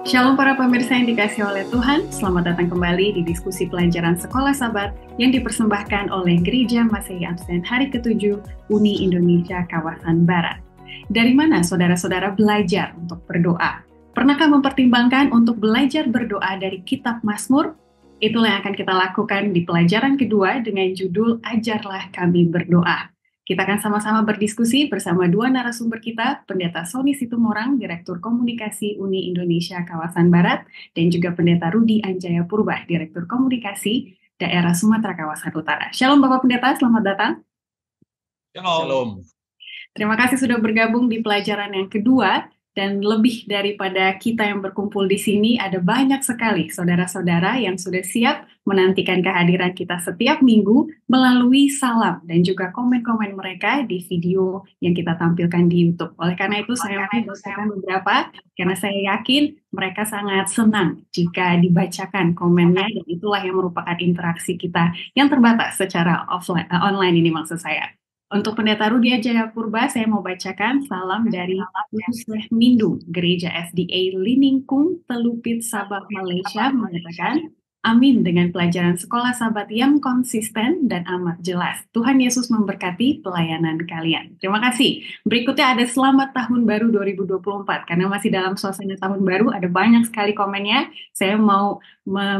Shalom para pemirsa yang dikasihi oleh Tuhan, selamat datang kembali di diskusi pelajaran Sekolah Sabat yang dipersembahkan oleh Gereja Masehi Advent Hari ke-7 Uni Indonesia Kawasan Barat. Dari mana saudara-saudara belajar untuk berdoa? Pernahkah mempertimbangkan untuk belajar berdoa dari Kitab Mazmur? Itulah yang akan kita lakukan di pelajaran kedua dengan judul Ajarlah Kami Berdoa. Kita akan sama-sama berdiskusi bersama dua narasumber kita, Pendeta Sony Situmorang, Direktur Komunikasi Uni Indonesia Kawasan Barat, dan juga Pendeta Rudi Anjaya Purba, Direktur Komunikasi Daerah Sumatera Kawasan Utara. Shalom Bapak Pendeta, selamat datang. Shalom. Terima kasih sudah bergabung di pelajaran yang kedua, dan lebih daripada kita yang berkumpul di sini, ada banyak sekali saudara-saudara yang sudah siap menantikan kehadiran kita setiap minggu melalui salam dan juga komen-komen mereka di video yang kita tampilkan di YouTube. Oleh karena itu, saya mau bacakan beberapa, karena saya yakin mereka sangat senang jika dibacakan komennya, dan itulah yang merupakan interaksi kita yang terbatas secara online ini maksud saya. Untuk Pendeta Rudi Anjaya Purba, saya mau bacakan salam dari Yusuf Mindu, Gereja SDA Liningkung, Telupit, Sabah, Malaysia, mengatakan, amin dengan pelajaran sekolah sahabat yang konsisten dan amat jelas. Tuhan Yesus memberkati pelayanan kalian. Terima kasih. Berikutnya ada selamat tahun baru 2024. Karena masih dalam suasana tahun baru, ada banyak sekali komennya. Saya mau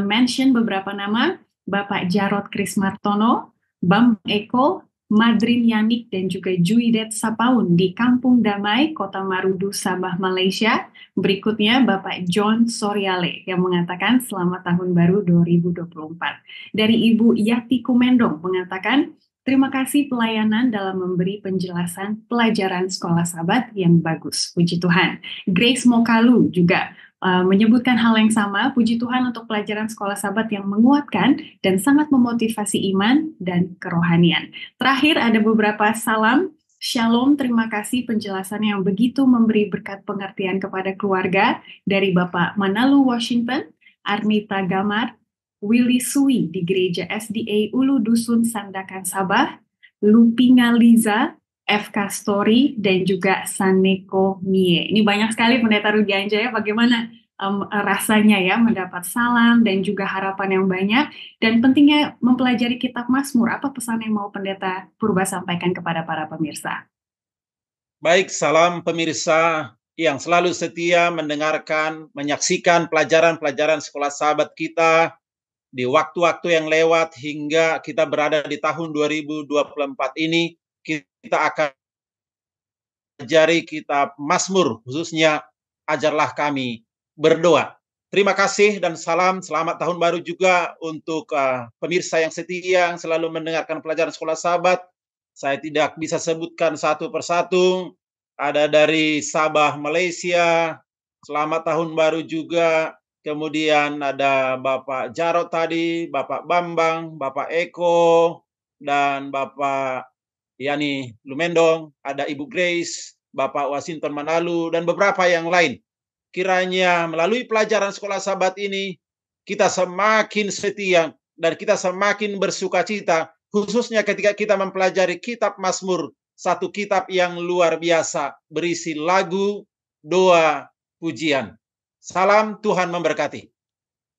mention beberapa nama, Bapak Jarod Krismartono, Bambang Eko, Madrin Yanik, dan juga Juidet Sapaun di Kampung Damai, Kota Marudu, Sabah, Malaysia. Berikutnya Bapak John Soryale yang mengatakan selamat tahun baru 2024. Dari Ibu Yati Kumendong mengatakan, terima kasih pelayanan dalam memberi penjelasan pelajaran sekolah sahabat yang bagus. Puji Tuhan. Grace Mokalu juga menyebutkan hal yang sama, puji Tuhan untuk pelajaran sekolah sahabat yang menguatkan dan sangat memotivasi iman dan kerohanian. Terakhir ada beberapa salam. Shalom, terima kasih penjelasan yang begitu memberi berkat pengertian kepada keluarga dari Bapak Manalu Washington, Arnita Gamar, Willy Sui di Gereja SDA Ulu Dusun Sandakan Sabah, Lupinga Liza, FK Story, dan juga Saneko Mie. Ini banyak sekali Pendeta Rudi Anjaya, bagaimana rasanya ya mendapat salam dan juga harapan yang banyak, dan pentingnya mempelajari Kitab Mazmur. Apa pesan yang mau Pendeta Purba sampaikan kepada para pemirsa? Baik, salam pemirsa yang selalu setia mendengarkan, menyaksikan pelajaran-pelajaran sekolah sahabat kita di waktu-waktu yang lewat hingga kita berada di tahun 2024 ini. Kita akan pelajari Kitab Mazmur, khususnya Ajarlah Kami Berdoa. Terima kasih dan salam, selamat tahun baru juga untuk pemirsa yang setia yang selalu mendengarkan pelajaran sekolah sahabat. Saya tidak bisa sebutkan satu persatu. Ada dari Sabah, Malaysia, selamat tahun baru juga. Kemudian ada Bapak Jarod tadi, Bapak Bambang, Bapak Eko, dan Bapak Yani Lumendong, ada Ibu Grace, Bapak Washington Manalu, dan beberapa yang lain. Kiranya melalui pelajaran sekolah sahabat ini, kita semakin setia dan kita semakin bersukacita, khususnya ketika kita mempelajari Kitab Mazmur, satu kitab yang luar biasa, berisi lagu, doa, pujian. Salam, Tuhan memberkati.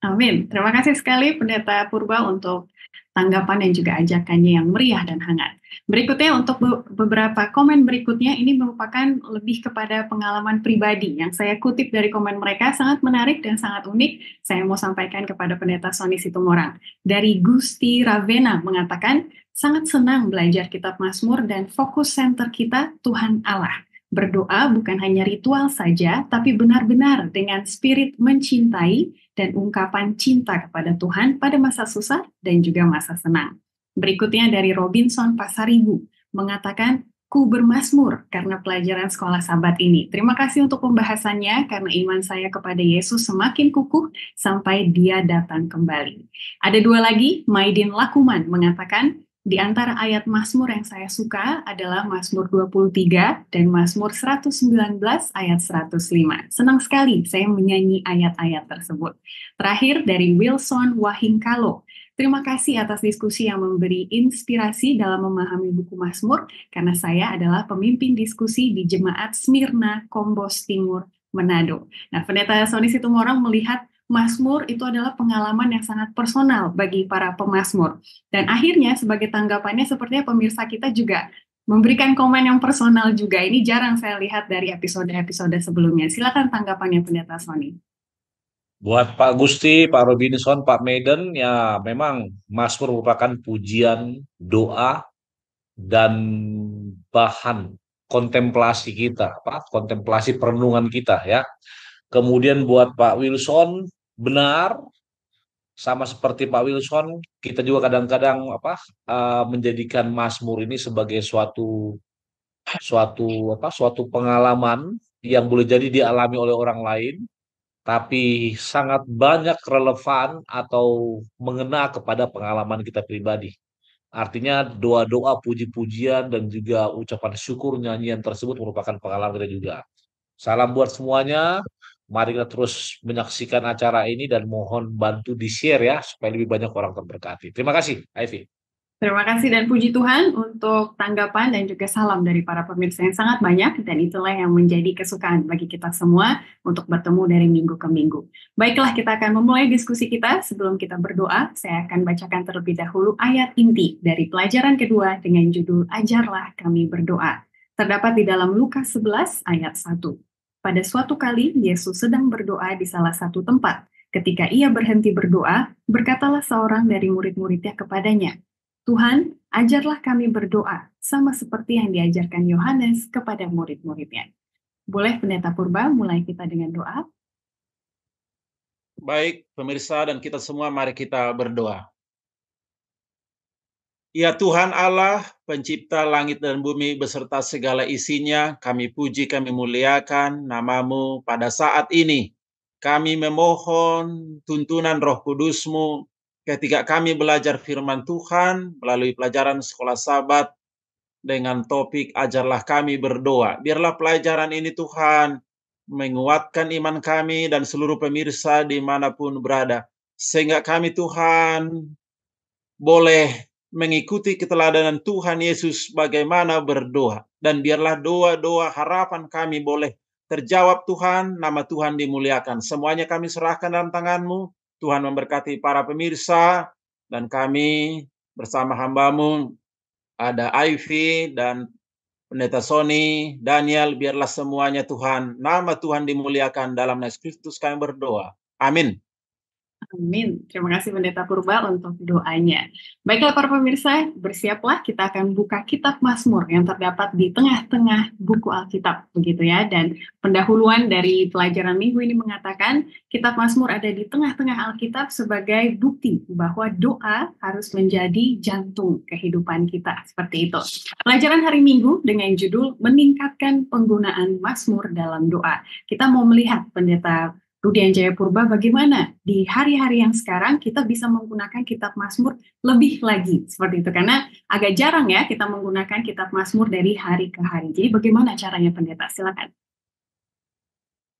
Amin. Terima kasih sekali Pendeta Purba untuk tanggapan dan juga ajakannya yang meriah dan hangat. Berikutnya untuk beberapa komen berikutnya, ini merupakan lebih kepada pengalaman pribadi yang saya kutip dari komen mereka, sangat menarik dan sangat unik. Saya mau sampaikan kepada Pendeta Sony Situmorang. Dari Gusti Ravena mengatakan, sangat senang belajar Kitab Mazmur dan fokus center kita Tuhan Allah. Berdoa bukan hanya ritual saja, tapi benar-benar dengan spirit mencintai dan ungkapan cinta kepada Tuhan pada masa susah dan juga masa senang. Berikutnya dari Robinson Pasaribu mengatakan, ku bermazmur karena pelajaran sekolah sahabat ini. Terima kasih untuk pembahasannya karena iman saya kepada Yesus semakin kukuh sampai Dia datang kembali. Ada dua lagi, Maidin Lakuman mengatakan, di antara ayat Mazmur yang saya suka adalah Mazmur 23 dan Mazmur 119 ayat 105. Senang sekali saya menyanyi ayat-ayat tersebut. Terakhir dari Wilson Wahingkalo. Terima kasih atas diskusi yang memberi inspirasi dalam memahami buku Mazmur, karena saya adalah pemimpin diskusi di Jemaat Smyrna, Kombos Timur, Manado. Nah, Pendeta Sony Situmorang melihat Mazmur itu adalah pengalaman yang sangat personal bagi para pemazmur. Dan akhirnya sebagai tanggapannya sepertinya pemirsa kita juga memberikan komen yang personal juga. Ini jarang saya lihat dari episode-episode sebelumnya. Silakan tanggapannya Pendeta Sony. Buat Pak Gusti, Pak Robinson, Pak Maiden, ya memang Mazmur merupakan pujian, doa, dan bahan kontemplasi kita, kontemplasi perenungan kita ya. Kemudian buat Pak Wilson, benar, sama seperti Pak Wilson, kita juga kadang-kadang menjadikan Mazmur ini sebagai suatu pengalaman yang boleh jadi dialami oleh orang lain, tapi sangat banyak relevan atau mengena kepada pengalaman kita pribadi. Artinya doa-doa, puji-pujian, dan juga ucapan syukur nyanyian tersebut merupakan pengalaman kita juga. Salam buat semuanya. Mari kita terus menyaksikan acara ini dan mohon bantu di-share ya, supaya lebih banyak orang terberkati. Terima kasih, Ivy. Terima kasih dan puji Tuhan untuk tanggapan dan juga salam dari para pemirsa yang sangat banyak, dan itulah yang menjadi kesukaan bagi kita semua untuk bertemu dari minggu ke minggu. Baiklah, kita akan memulai diskusi kita. Sebelum kita berdoa, saya akan bacakan terlebih dahulu ayat inti dari pelajaran kedua dengan judul Ajarlah Kami Berdoa. Terdapat di dalam Lukas 11 ayat 1. Pada suatu kali Yesus sedang berdoa di salah satu tempat. Ketika ia berhenti berdoa, berkatalah seorang dari murid-muridnya kepadanya, Tuhan, ajarlah kami berdoa, sama seperti yang diajarkan Yohanes kepada murid-muridnya. Boleh Pendeta Purba mulai kita dengan doa? Baik, pemirsa dan kita semua, mari kita berdoa. Ya Tuhan Allah, pencipta langit dan bumi beserta segala isinya, kami puji, kami muliakan nama-Mu pada saat ini. Kami memohon tuntunan Roh Kudus-Mu ketika kami belajar firman Tuhan melalui pelajaran sekolah Sabat dengan topik Ajarlah Kami Berdoa. Biarlah pelajaran ini Tuhan menguatkan iman kami dan seluruh pemirsa dimanapun berada. Sehingga kami Tuhan boleh mengikuti keteladanan Tuhan Yesus bagaimana berdoa. Dan biarlah doa-doa harapan kami boleh terjawab Tuhan, nama Tuhan dimuliakan. Semuanya kami serahkan dalam tangan-Mu. Tuhan memberkati para pemirsa, dan kami bersama hamba-Mu, ada Ivy dan Pendeta Sony, Daniel, biarlah semuanya Tuhan, nama Tuhan dimuliakan. Dalam nama Kristus kami berdoa. Amin. Amin. Terima kasih Pendeta Purba untuk doanya. Baiklah para pemirsa, bersiaplah, kita akan buka kitab Mazmur yang terdapat di tengah-tengah buku Alkitab, begitu ya. Dan pendahuluan dari pelajaran minggu ini mengatakan kitab Mazmur ada di tengah-tengah Alkitab sebagai bukti bahwa doa harus menjadi jantung kehidupan kita, seperti itu. Pelajaran hari Minggu dengan judul Meningkatkan Penggunaan Mazmur dalam Doa. Kita mau melihat Pendeta Rudian Jaya Purba, bagaimana di hari-hari yang sekarang kita bisa menggunakan kitab Mazmur lebih lagi seperti itu, karena agak jarang ya kita menggunakan kitab Mazmur dari hari ke hari. Jadi bagaimana caranya Pendeta? Silakan.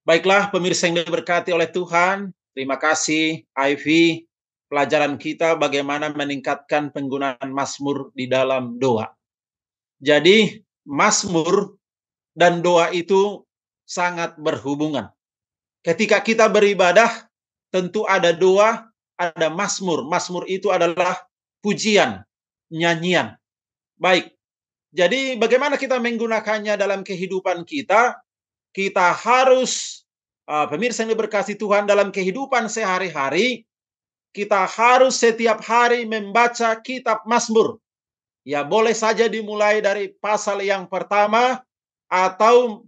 Baiklah pemirsa yang diberkati oleh Tuhan, terima kasih Ivy. Pelajaran kita bagaimana meningkatkan penggunaan Mazmur di dalam doa. Jadi Mazmur dan doa itu sangat berhubungan. Ketika kita beribadah, tentu ada doa, ada mazmur. Mazmur itu adalah pujian, nyanyian. Baik, jadi bagaimana kita menggunakannya dalam kehidupan kita? Kita harus, pemirsa yang diberkati Tuhan, dalam kehidupan sehari-hari, kita harus setiap hari membaca kitab Mazmur. Ya, boleh saja dimulai dari pasal yang pertama, atau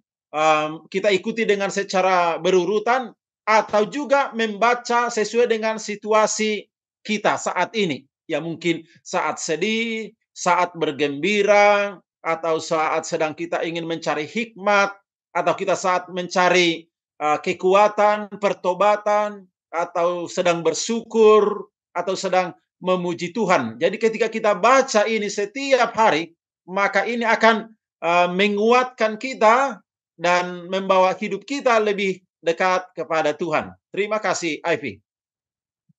kita ikuti dengan secara berurutan, atau juga membaca sesuai dengan situasi kita saat ini. Ya mungkin saat sedih, saat bergembira, atau saat sedang kita ingin mencari hikmat, atau kita saat mencari kekuatan, pertobatan, atau sedang bersyukur, atau sedang memuji Tuhan. Jadi ketika kita baca ini setiap hari, maka ini akan menguatkan kita dan membawa hidup kita lebih dekat kepada Tuhan. Terima kasih, Ivy.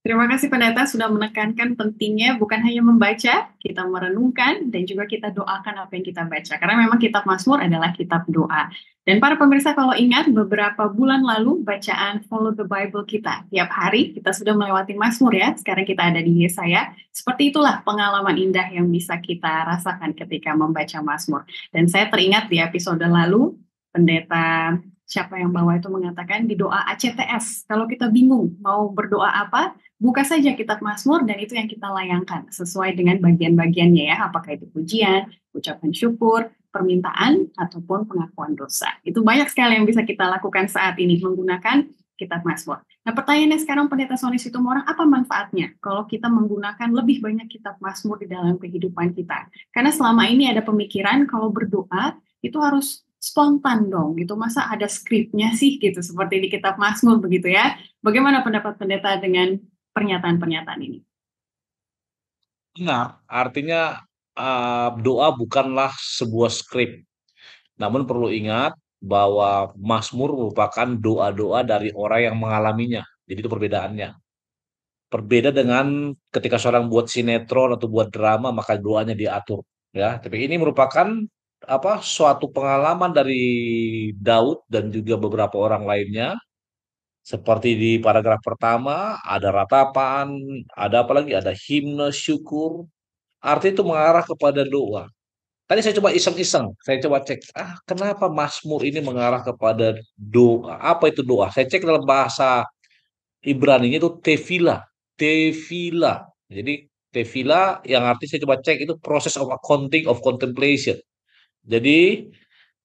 Terima kasih Pendeta sudah menekankan pentingnya bukan hanya membaca, kita merenungkan, dan juga kita doakan apa yang kita baca. Karena memang kitab Mazmur adalah kitab doa. Dan para pemirsa kalau ingat beberapa bulan lalu bacaan Follow the Bible kita tiap hari kita sudah melewati Mazmur ya. Sekarang kita ada di Yesaya. Seperti itulah pengalaman indah yang bisa kita rasakan ketika membaca Mazmur. Dan saya teringat di episode lalu pendeta siapa yang bawa itu mengatakan di doa ACTS. Kalau kita bingung mau berdoa apa, buka saja kitab Mazmur dan itu yang kita layangkan sesuai dengan bagian-bagiannya ya. Apakah itu pujian, ucapan syukur, permintaan, ataupun pengakuan dosa. Itu banyak sekali yang bisa kita lakukan saat ini menggunakan kitab Mazmur. Nah pertanyaannya sekarang Pendeta Sony Situmorang, apa manfaatnya kalau kita menggunakan lebih banyak kitab Mazmur di dalam kehidupan kita? Karena selama ini ada pemikiran kalau berdoa itu harus spontan dong, gitu. Masa ada skripnya sih gitu, seperti di kitab Mazmur begitu ya. Bagaimana pendapat pendeta dengan pernyataan-pernyataan ini? Benar, artinya doa bukanlah sebuah skrip. Namun perlu ingat bahwa Mazmur merupakan doa-doa dari orang yang mengalaminya. Jadi itu perbedaannya. Berbeda dengan ketika seorang buat sinetron atau buat drama maka doanya diatur, ya. Tapi ini merupakan suatu pengalaman dari Daud dan juga beberapa orang lainnya. Seperti di paragraf pertama ada ratapan, ada apa lagi? Ada himne syukur. Arti itu mengarah kepada doa. Tadi saya coba iseng-iseng, saya coba cek, kenapa Mazmur ini mengarah kepada doa? Apa itu doa? Saya cek dalam bahasa Ibrani itu tefila, tefila. Jadi tefila yang arti saya coba cek itu proses of accounting of contemplation. Jadi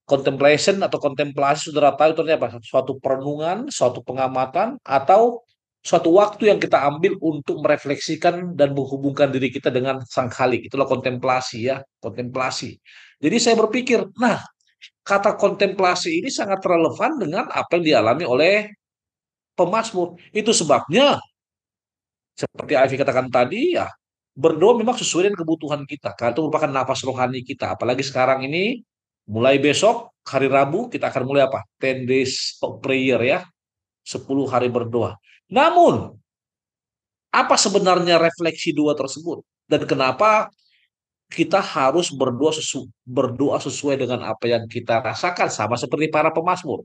contemplation atau kontemplasi saudara tahu itu artinya apa? Suatu perenungan, suatu pengamatan, atau suatu waktu yang kita ambil untuk merefleksikan dan menghubungkan diri kita dengan Sang Khalik. Itulah kontemplasi ya, kontemplasi. Jadi saya berpikir, nah kata kontemplasi ini sangat relevan dengan apa yang dialami oleh pemazmur. Itu sebabnya seperti Ivy katakan tadi ya, berdoa memang sesuai dengan kebutuhan kita. Karena itu merupakan nafas rohani kita. Apalagi sekarang ini, mulai besok, hari Rabu, kita akan mulai apa? 10 days of prayer ya. 10 hari berdoa. Namun, apa sebenarnya refleksi doa tersebut? Dan kenapa kita harus berdoa sesuai dengan apa yang kita rasakan? Sama seperti para pemazmur.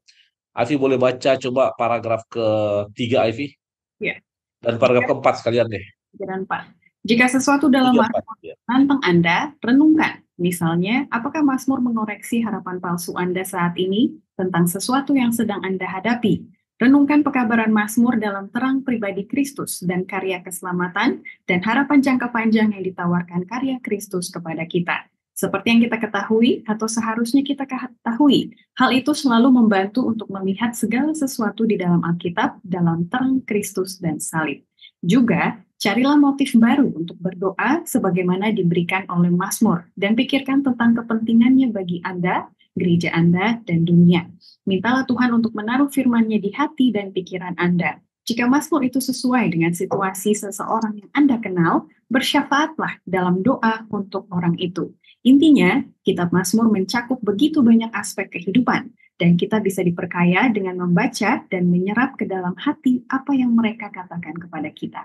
Ivy boleh baca coba paragraf ketiga Ivy. Ya. Dan paragraf keempat sekalian deh. Dan Pak, jika sesuatu dalam Mazmur tentang Anda, renungkan. Misalnya, apakah Mazmur mengoreksi harapan palsu Anda saat ini tentang sesuatu yang sedang Anda hadapi? Renungkan pekabaran Mazmur dalam terang pribadi Kristus dan karya keselamatan dan harapan jangka panjang yang ditawarkan karya Kristus kepada kita. Seperti yang kita ketahui atau seharusnya kita ketahui, hal itu selalu membantu untuk melihat segala sesuatu di dalam Alkitab dalam terang Kristus dan salib. Juga, carilah motif baru untuk berdoa sebagaimana diberikan oleh Mazmur dan pikirkan tentang kepentingannya bagi Anda, gereja Anda, dan dunia. Mintalah Tuhan untuk menaruh firman-Nya di hati dan pikiran Anda. Jika Mazmur itu sesuai dengan situasi seseorang yang Anda kenal, bersyafaatlah dalam doa untuk orang itu. Intinya, kitab Mazmur mencakup begitu banyak aspek kehidupan, dan kita bisa diperkaya dengan membaca dan menyerap ke dalam hati apa yang mereka katakan kepada kita.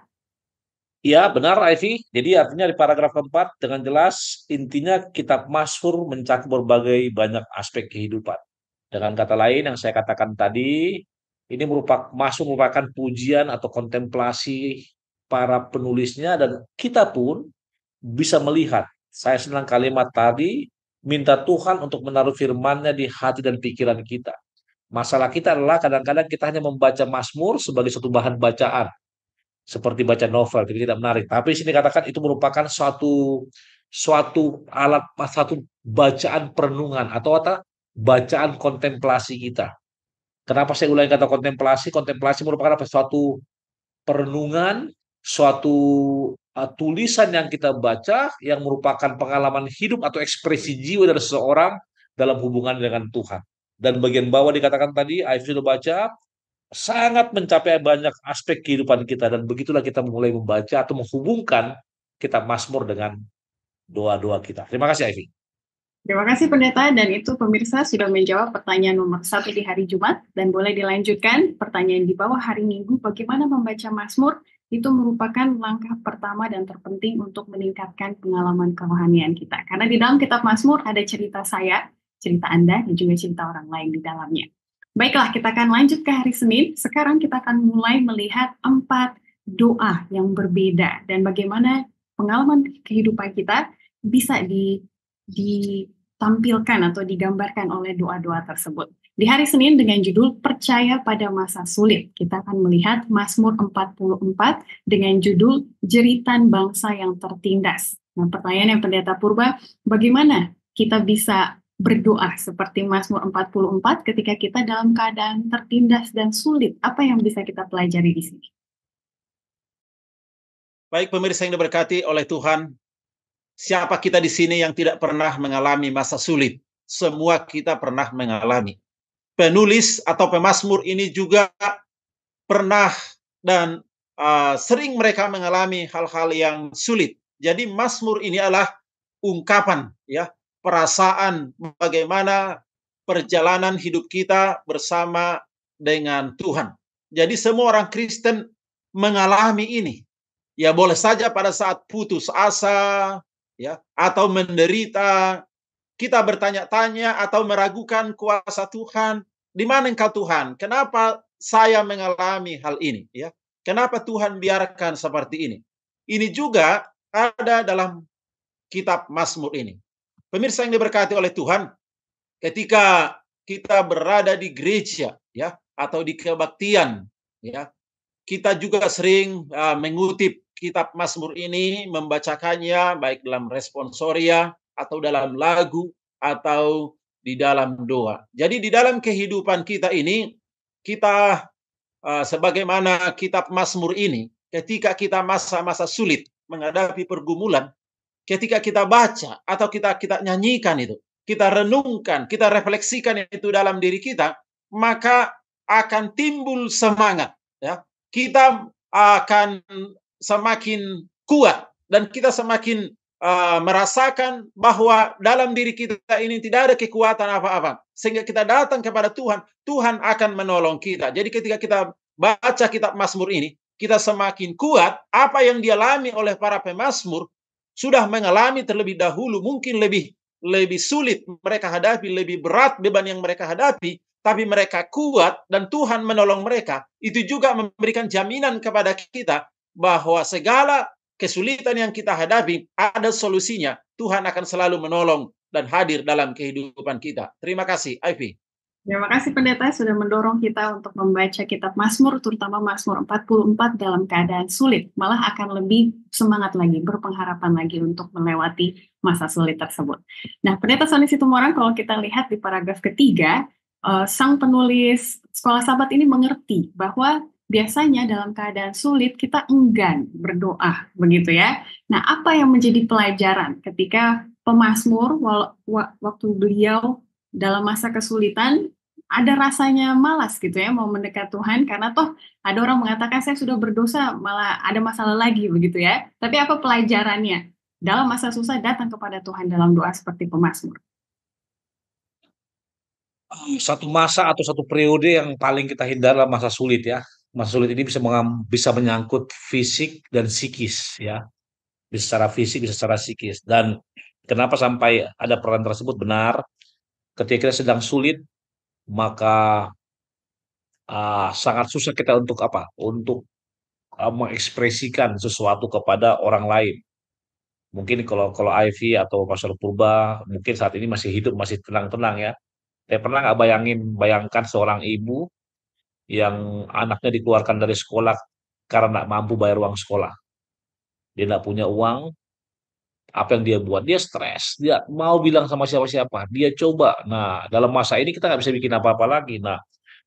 Ya, benar, Ivy. Jadi artinya di paragraf keempat dengan jelas intinya kitab Mazmur mencakup berbagai banyak aspek kehidupan. Dengan kata lain yang saya katakan tadi, ini Mazmur merupakan pujian atau kontemplasi para penulisnya dan kita pun bisa melihat. Saya senang kalimat tadi, minta Tuhan untuk menaruh firman-Nya di hati dan pikiran kita. Masalah kita adalah kadang-kadang kita hanya membaca Mazmur sebagai satu bahan bacaan. Seperti baca novel, jadi tidak menarik. Tapi sini katakan itu merupakan suatu alat, satu bacaan perenungan atau bacaan kontemplasi kita. Kenapa saya ulangi kata kontemplasi? Kontemplasi merupakan suatu perenungan, suatu tulisan yang kita baca yang merupakan pengalaman hidup atau ekspresi jiwa dari seseorang dalam hubungan dengan Tuhan. Dan bagian bawah dikatakan tadi, Ivy sudah baca, sangat mencapai banyak aspek kehidupan kita. Dan begitulah kita mulai membaca atau menghubungkan kitab Mazmur dengan doa-doa kita. Terima kasih, Ivy. Terima kasih pendeta, dan itu pemirsa sudah menjawab pertanyaan nomor 1 di hari Jumat, dan boleh dilanjutkan pertanyaan di bawah hari Minggu, bagaimana membaca Mazmur, itu merupakan langkah pertama dan terpenting untuk meningkatkan pengalaman kerohanian kita. Karena di dalam kitab Mazmur ada cerita saya, cerita Anda dan juga cerita orang lain di dalamnya. Baiklah, kita akan lanjut ke hari Senin. Sekarang kita akan mulai melihat 4 doa yang berbeda dan bagaimana pengalaman kehidupan kita bisa ditampilkan atau digambarkan oleh doa-doa tersebut. Di hari Senin dengan judul Percaya pada Masa Sulit, kita akan melihat Mazmur 44 dengan judul Jeritan Bangsa yang Tertindas. Nah, pertanyaan yang Pendeta Purba, bagaimana kita bisa berdoa seperti Mazmur 44 ketika kita dalam keadaan tertindas dan sulit? Apa yang bisa kita pelajari di sini? Baik pemirsa yang diberkati oleh Tuhan, siapa kita di sini yang tidak pernah mengalami masa sulit? Semua kita pernah mengalami. Penulis atau pemazmur ini juga pernah dan sering mereka mengalami hal-hal yang sulit. Jadi mazmur ini adalah ungkapan ya perasaan bagaimana perjalanan hidup kita bersama dengan Tuhan. Jadi semua orang Kristen mengalami ini. Ya boleh saja pada saat putus asa ya atau menderita, kita bertanya-tanya atau meragukan kuasa Tuhan. Di mana Engkau Tuhan? Kenapa saya mengalami hal ini? Ya, kenapa Tuhan biarkan seperti ini? Ini juga ada dalam kitab Mazmur ini. Pemirsa yang diberkati oleh Tuhan, ketika kita berada di gereja, ya, atau di kebaktian, ya, kita juga sering mengutip kitab Mazmur ini, membacakannya baik dalam responsoria atau dalam lagu atau di dalam doa. Jadi di dalam kehidupan kita ini, kita sebagaimana kitab Mazmur ini, ketika kita masa-masa sulit menghadapi pergumulan, ketika kita baca atau kita nyanyikan itu, kita renungkan, kita refleksikan itu dalam diri kita, maka akan timbul semangat. Ya, kita akan semakin kuat dan kita semakin merasakan bahwa dalam diri kita ini tidak ada kekuatan apa-apa. Sehingga kita datang kepada Tuhan, Tuhan akan menolong kita. Jadi ketika kita baca kitab Mazmur ini, kita semakin kuat. Apa yang dialami oleh para pemazmur sudah mengalami terlebih dahulu, mungkin lebih sulit mereka hadapi, lebih berat beban yang mereka hadapi, tapi mereka kuat dan Tuhan menolong mereka. Itu juga memberikan jaminan kepada kita bahwa segala kesulitan yang kita hadapi ada solusinya. Tuhan akan selalu menolong dan hadir dalam kehidupan kita. Terima kasih, Ivy. Terima kasih Pendeta sudah mendorong kita untuk membaca kitab Mazmur, terutama Mazmur 44 dalam keadaan sulit. Malah akan lebih semangat lagi, berpengharapan lagi untuk melewati masa sulit tersebut. Nah, Pendeta Sony Situmorang, kalau kita lihat di paragraf ketiga, sang penulis Sekolah Sabat ini mengerti bahwa biasanya dalam keadaan sulit kita enggan berdoa, begitu ya. Nah, apa yang menjadi pelajaran ketika pemazmur waktu beliau dalam masa kesulitan ada rasanya malas gitu ya mau mendekat Tuhan karena toh ada orang mengatakan saya sudah berdosa malah ada masalah lagi begitu ya. Tapi apa pelajarannya dalam masa susah datang kepada Tuhan dalam doa seperti pemazmur? Satu masa atau satu periode yang paling kita hindari adalah masa sulit ya. Masa sulit ini bisa menyangkut fisik dan psikis ya. Bisa secara fisik, bisa secara psikis. Dan kenapa sampai ada peran tersebut benar? Ketika kita sedang sulit, maka sangat susah kita untuk apa? Untuk mengekspresikan sesuatu kepada orang lain. Mungkin kalau Ivy atau Pastor Purba mungkin saat ini masih hidup, masih tenang-tenang ya. Saya pernah nggak bayangkan seorang ibu yang anaknya dikeluarkan dari sekolah karena nggak mampu bayar uang sekolah. Dia nggak punya uang, apa yang dia buat? Dia stres, dia mau bilang sama siapa-siapa, dia coba. Nah, dalam masa ini kita nggak bisa bikin apa-apa lagi. Nah,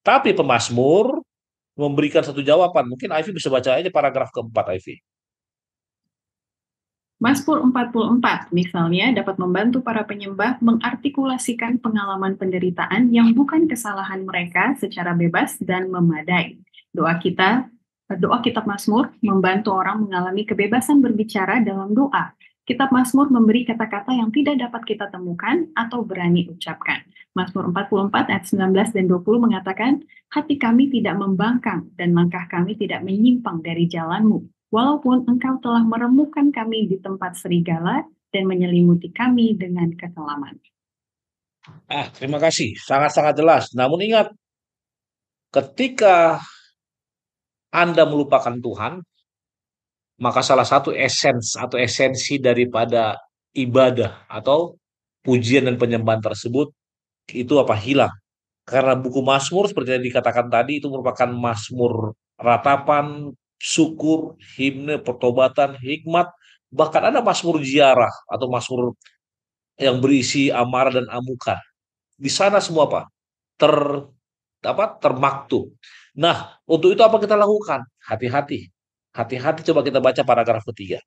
tapi pemazmur memberikan satu jawaban. Mungkin Ivy bisa baca aja paragraf keempat, Ivy. Mazmur 44 misalnya dapat membantu para penyembah mengartikulasikan pengalaman penderitaan yang bukan kesalahan mereka secara bebas dan memadai. Doa kitab Mazmur membantu orang mengalami kebebasan berbicara dalam doa. Kitab Mazmur memberi kata-kata yang tidak dapat kita temukan atau berani ucapkan. Mazmur 44 ayat 19 dan 20 mengatakan, hati kami tidak membangkang dan langkah kami tidak menyimpang dari jalanmu. Walaupun engkau telah meremukkan kami di tempat serigala dan menyelimuti kami dengan kekelaman. Terima kasih. Sangat-sangat jelas. Namun ingat, ketika Anda melupakan Tuhan, maka salah satu esensi daripada ibadah atau pujian dan penyembahan tersebut itu hilang. Karena buku Mazmur seperti yang dikatakan tadi itu merupakan mazmur ratapan, syukur, himne, pertobatan, hikmat, bahkan ada mazmur ziarah atau mazmur yang berisi amarah dan amukan. Di sana semua ter termaktub. Nah, untuk itu apa kita lakukan? Hati-hati. Hati-hati, coba kita baca paragraf ketiga.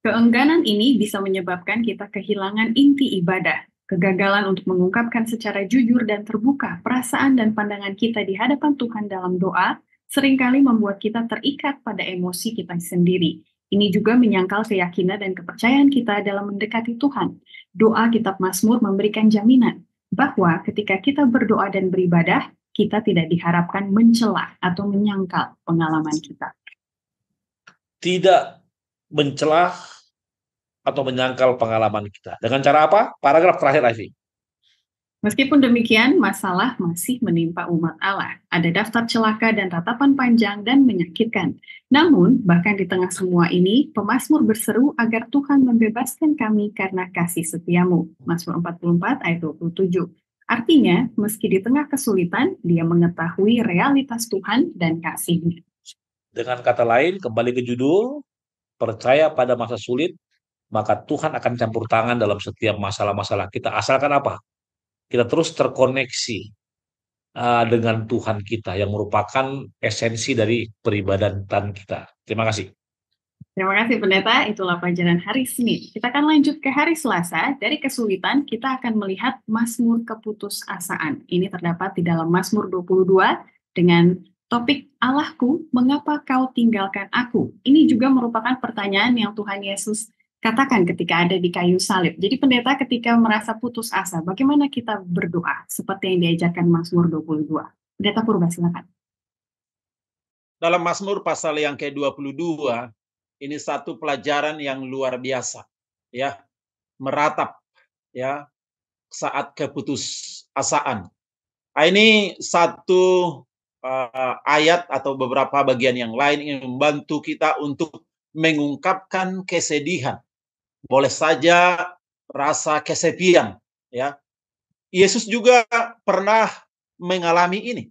Keengganan ini bisa menyebabkan kita kehilangan inti ibadah, kegagalan untuk mengungkapkan secara jujur dan terbuka perasaan dan pandangan kita di hadapan Tuhan dalam doa, seringkali membuat kita terikat pada emosi kita sendiri. Ini juga menyangkal keyakinan dan kepercayaan kita dalam mendekati Tuhan. Doa kitab Mazmur memberikan jaminan bahwa ketika kita berdoa dan beribadah, kita tidak diharapkan mencela atau menyangkal pengalaman kita. Tidak mencela atau menyangkal pengalaman kita. Dengan cara apa? Paragraf terakhir, Ivy. Meskipun demikian, masalah masih menimpa umat Allah. Ada daftar celaka dan ratapan panjang dan menyakitkan. Namun, bahkan di tengah semua ini, pemazmur berseru agar Tuhan membebaskan kami karena kasih setiamu. Mazmur 44 ayat 27. Artinya, meski di tengah kesulitan, dia mengetahui realitas Tuhan dan kasih-Nya. Dengan kata lain, kembali ke judul, percaya pada masa sulit, maka Tuhan akan campur tangan dalam setiap masalah-masalah kita. Asalkan apa? Kita terus terkoneksi dengan Tuhan kita yang merupakan esensi dari peribadatan kita. Terima kasih. Terima kasih Pendeta, itulah pelajaran hari Senin. Kita akan lanjut ke hari Selasa. Dari kesulitan, kita akan melihat Mazmur keputusasaan. Ini terdapat di dalam Mazmur 22 dengan topik Allahku, mengapa kau tinggalkan aku? Ini juga merupakan pertanyaan yang Tuhan Yesus katakan ketika ada di kayu salib. Jadi pendeta ketika merasa putus asa, bagaimana kita berdoa seperti yang diajarkan Mazmur 22? Pendeta Purba, silakan. Dalam Mazmur pasal yang ke-22, ini satu pelajaran yang luar biasa, ya, meratap, ya, saat keputusasaan. Ini satu ayat atau beberapa bagian yang lain yang membantu kita untuk mengungkapkan kesedihan. Boleh saja rasa kesepian, ya. Yesus juga pernah mengalami ini.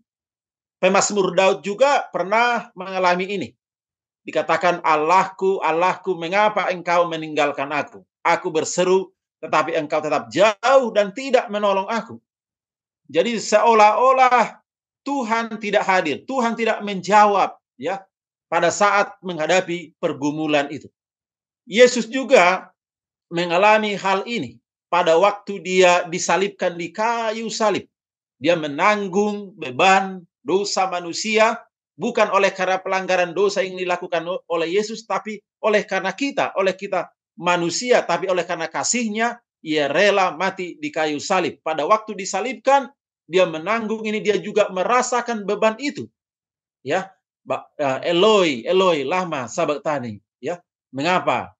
Pemazmur Daud juga pernah mengalami ini. Dikatakan, Allahku, Allahku, mengapa engkau meninggalkan aku? Aku berseru, tetapi engkau tetap jauh dan tidak menolong aku. Jadi seolah-olah Tuhan tidak hadir, Tuhan tidak menjawab, ya, pada saat menghadapi pergumulan itu. Yesus juga mengalami hal ini pada waktu dia disalibkan di kayu salib. Dia menanggung beban dosa manusia, bukan oleh karena pelanggaran dosa yang dilakukan oleh Yesus, tapi oleh karena kita, manusia, tapi oleh karena kasih-Nya, ia rela mati di kayu salib. Pada waktu disalibkan, dia menanggung ini, dia juga merasakan beban itu. Ya, Eloi, Eloi, lama sabachthani. Ya, mengapa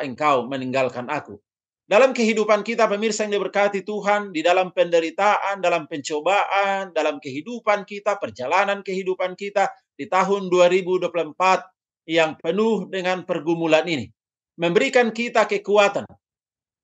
engkau meninggalkan aku? Dalam kehidupan kita, pemirsa yang diberkati Tuhan, di dalam penderitaan, dalam pencobaan, dalam kehidupan kita, perjalanan kehidupan kita di tahun 2024 yang penuh dengan pergumulan ini, memberikan kita kekuatan.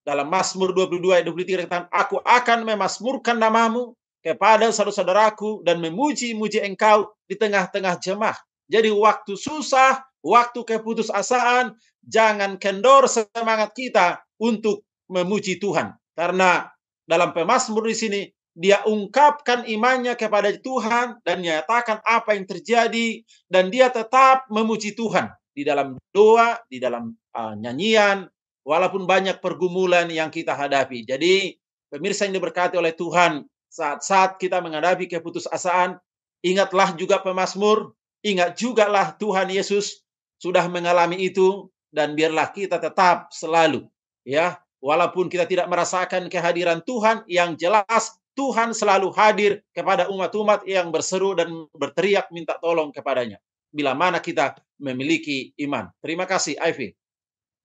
Dalam Mazmur 22 ayat 23 katakan, aku akan memazmurkan namamu kepada saudara-saudaraku dan memuji-muji engkau di tengah-tengah jemaah. Jadi waktu susah, waktu keputusasaan, jangan kendor semangat kita untuk memuji Tuhan. Karena dalam pemazmur di sini, dia ungkapkan imannya kepada Tuhan dan nyatakan apa yang terjadi, dan dia tetap memuji Tuhan di dalam doa, di dalam nyanyian, walaupun banyak pergumulan yang kita hadapi. Jadi pemirsa yang diberkati oleh Tuhan, saat-saat kita menghadapi keputusasaan, ingatlah juga pemazmur, ingat juga lah Tuhan Yesus sudah mengalami itu, dan biarlah kita tetap selalu, ya, walaupun kita tidak merasakan kehadiran Tuhan, yang jelas Tuhan selalu hadir kepada umat-umat yang berseru dan berteriak minta tolong kepadanya. Bila mana kita memiliki iman. Terima kasih, Ivy.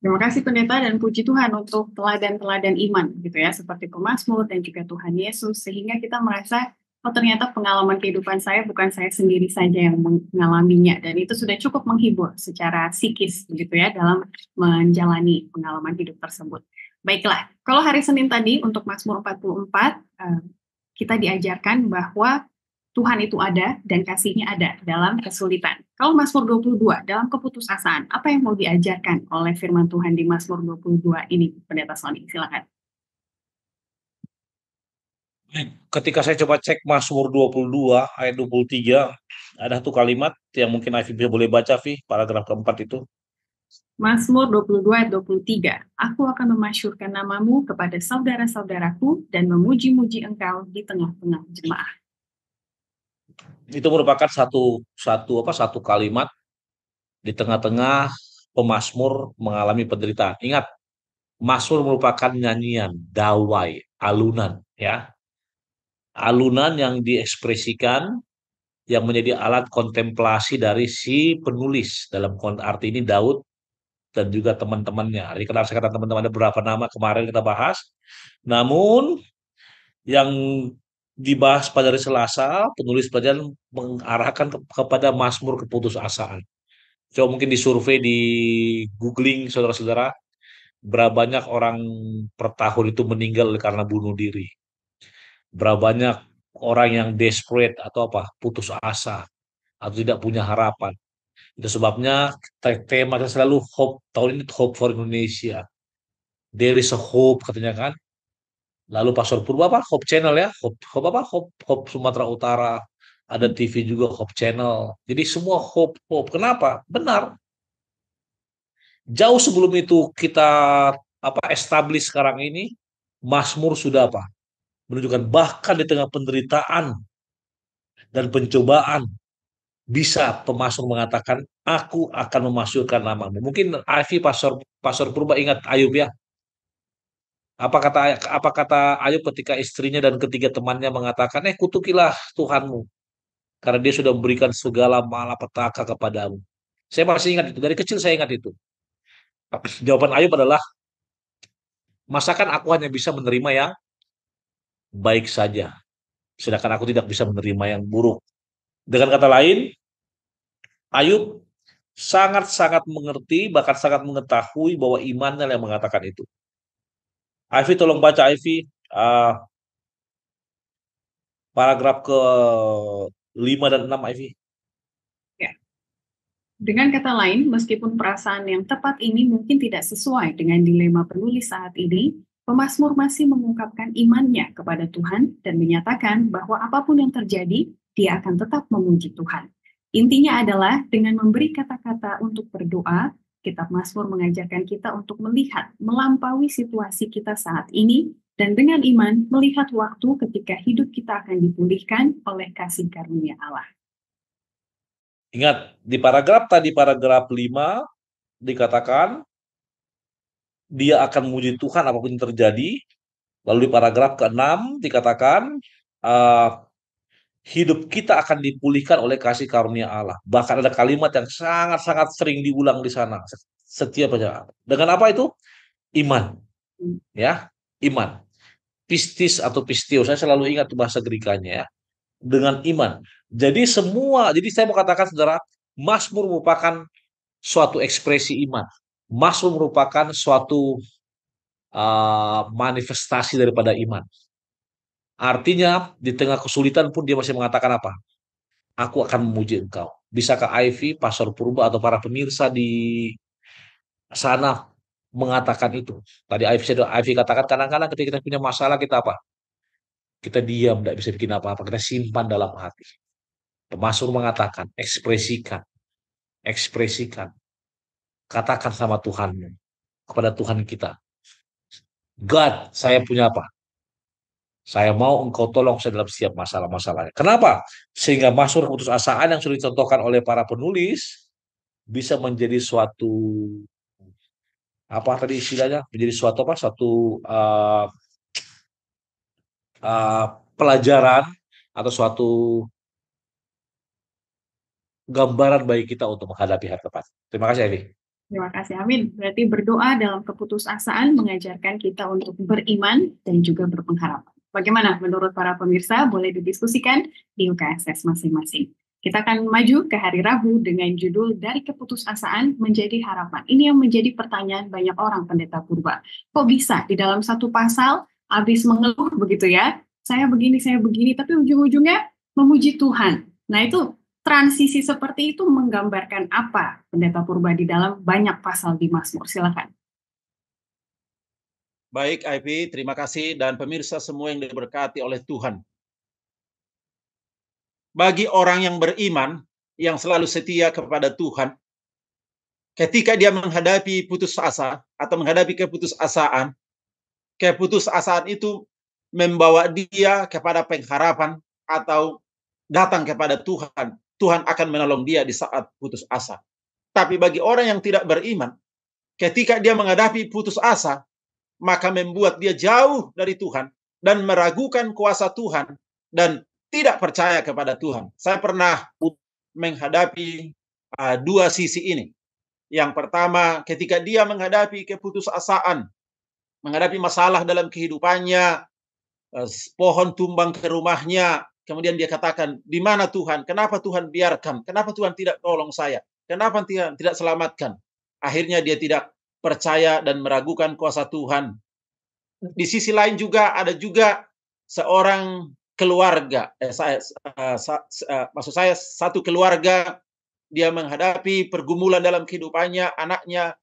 Terima kasih pendeta dan puji Tuhan untuk teladan-teladan iman gitu ya, seperti pemazmur dan juga Tuhan Yesus, sehingga kita merasa oh ternyata pengalaman kehidupan saya bukan saya sendiri saja yang mengalaminya, dan itu sudah cukup menghibur secara psikis gitu ya dalam menjalani pengalaman hidup tersebut. Baiklah, kalau hari Senin tadi untuk Mazmur 44 kita diajarkan bahwa Tuhan itu ada dan kasih-Nya ada dalam kesulitan. Kalau Mazmur 22 dalam keputusasaan, apa yang mau diajarkan oleh firman Tuhan di Mazmur 22 ini, Pendeta Sony? Silakan. Ketika saya coba cek Mazmur 22 ayat 23, ada satu kalimat yang mungkin Afi boleh baca, Vi, paragraf keempat itu. Mazmur 22 ayat 23, aku akan memasyurkan namamu kepada saudara-saudaraku dan memuji-muji engkau di tengah-tengah jemaah. Itu merupakan satu kalimat di tengah-tengah pemazmur mengalami penderitaan. Ingat, mazmur merupakan nyanyian, dawai, alunan, ya. Alunan yang diekspresikan yang menjadi alat kontemplasi dari si penulis, dalam arti ini Daud dan juga teman-temannya. Jadi kenapa saya kata teman-teman, ada beberapa nama kemarin kita bahas. Namun yang dibahas pada hari Selasa, penulis pelajaran mengarahkan kepada Mazmur keputusasaan. Coba mungkin disurvei, di googling saudara-saudara, berapa banyak orang per tahun itu meninggal karena bunuh diri. Berapa banyak orang yang desperate atau putus asa atau tidak punya harapan. Itu sebabnya temanya selalu hope. Tahun ini hope for Indonesia. There is a hope katanya kan. Lalu Pastor Purba Hope Channel ya, Hope Sumatera Utara, ada TV juga Hope Channel. Jadi semua hope. Kenapa? Benar. Jauh sebelum itu kita establish sekarang ini, Mazmur sudah menunjukkan bahkan di tengah penderitaan dan pencobaan bisa pemazmur mengatakan, aku akan memasyurkan namamu. Mungkin Afi Pastor Purba ingat Ayub ya. Apa kata Ayub ketika istrinya dan ketiga temannya mengatakan, kutukilah Tuhanmu, karena dia sudah memberikan segala malapetaka kepadamu. Saya masih ingat itu, dari kecil saya ingat itu. Jawaban Ayub adalah, masakan aku hanya bisa menerima yang baik saja, sedangkan aku tidak bisa menerima yang buruk. Dengan kata lain, Ayub sangat-sangat mengerti, bahkan sangat mengetahui bahwa imannya yang mengatakan itu. Ivy, tolong baca Ivy paragraf ke 5 dan 6 Ivy. Ya. Dengan kata lain, meskipun perasaan yang tepat ini mungkin tidak sesuai dengan dilema penulis saat ini, pemazmur masih mengungkapkan imannya kepada Tuhan dan menyatakan bahwa apapun yang terjadi, dia akan tetap memuji Tuhan. Intinya adalah dengan memberi kata-kata untuk berdoa, kitab Mazmur mengajarkan kita untuk melihat melampaui situasi kita saat ini, dan dengan iman melihat waktu ketika hidup kita akan dipulihkan oleh kasih karunia Allah. Ingat, di paragraf 5 dikatakan dia akan memuji Tuhan apapun yang terjadi. Lalu di paragraf ke-6 dikatakan hidup kita akan dipulihkan oleh kasih karunia Allah. Bahkan ada kalimat yang sangat-sangat sering diulang di sana. Setiap aja. Dengan apa itu? Iman. Ya, iman. Pistis atau pistio. Saya selalu ingat bahasa Grekanya ya. Dengan iman. Jadi saya mau katakan saudara, Mazmur merupakan suatu ekspresi iman. Mazmur merupakan suatu manifestasi daripada iman. Artinya di tengah kesulitan pun dia masih mengatakan apa? Aku akan memuji engkau. Bisakah Ivy, Pastor Purba, atau para pemirsa di sana mengatakan itu? Tadi Ivy katakan kadang-kadang ketika kita punya masalah kita Kita diam, tidak bisa bikin apa-apa. Kita simpan dalam hati. Mazmur mengatakan, ekspresikan. Katakan sama Tuhanmu, kepada Tuhan kita. God, saya punya apa? Saya mau engkau tolong saya dalam setiap masalah-masalahnya. Kenapa? Sehingga Mazmur keputusasaan yang sudah dicontohkan oleh para penulis bisa menjadi suatu tadi istilahnya, menjadi suatu pelajaran atau suatu gambaran bagi kita untuk menghadapi hari depan. Terima kasih, Evi. Terima kasih, amin. Berarti berdoa dalam keputusasaan mengajarkan kita untuk beriman dan juga berpengharapan. Bagaimana menurut para pemirsa? Boleh didiskusikan di UKSS masing-masing. Kita akan maju ke hari Rabu dengan judul Dari Keputusasaan Menjadi Harapan. Ini yang menjadi pertanyaan banyak orang, Pendeta Purba. Kok bisa di dalam satu pasal habis mengeluh begitu ya? Saya begini, tapi ujung-ujungnya memuji Tuhan. Nah itu transisi seperti itu menggambarkan apa, Pendeta Purba, di dalam banyak pasal di Mazmur? Silakan. Baik, Ivy, terima kasih dan pemirsa semua yang diberkati oleh Tuhan. Bagi orang yang beriman, yang selalu setia kepada Tuhan, ketika dia menghadapi putus asa atau menghadapi keputusasaan itu membawa dia kepada pengharapan atau datang kepada Tuhan. Tuhan akan menolong dia di saat putus asa. Tapi bagi orang yang tidak beriman, ketika dia menghadapi putus asa, maka membuat dia jauh dari Tuhan dan meragukan kuasa Tuhan dan tidak percaya kepada Tuhan. Saya pernah menghadapi dua sisi ini. Yang pertama, ketika dia menghadapi keputusasaan, menghadapi masalah dalam kehidupannya, pohon tumbang ke rumahnya, kemudian dia katakan, di mana Tuhan? Kenapa Tuhan biarkan? Kenapa Tuhan tidak tolong saya? Kenapa tidak selamatkan? Akhirnya dia tidak percaya dan meragukan kuasa Tuhan. Di sisi lain juga ada juga seorang keluarga, maksud saya satu keluarga, dia menghadapi pergumulan dalam kehidupannya, anaknya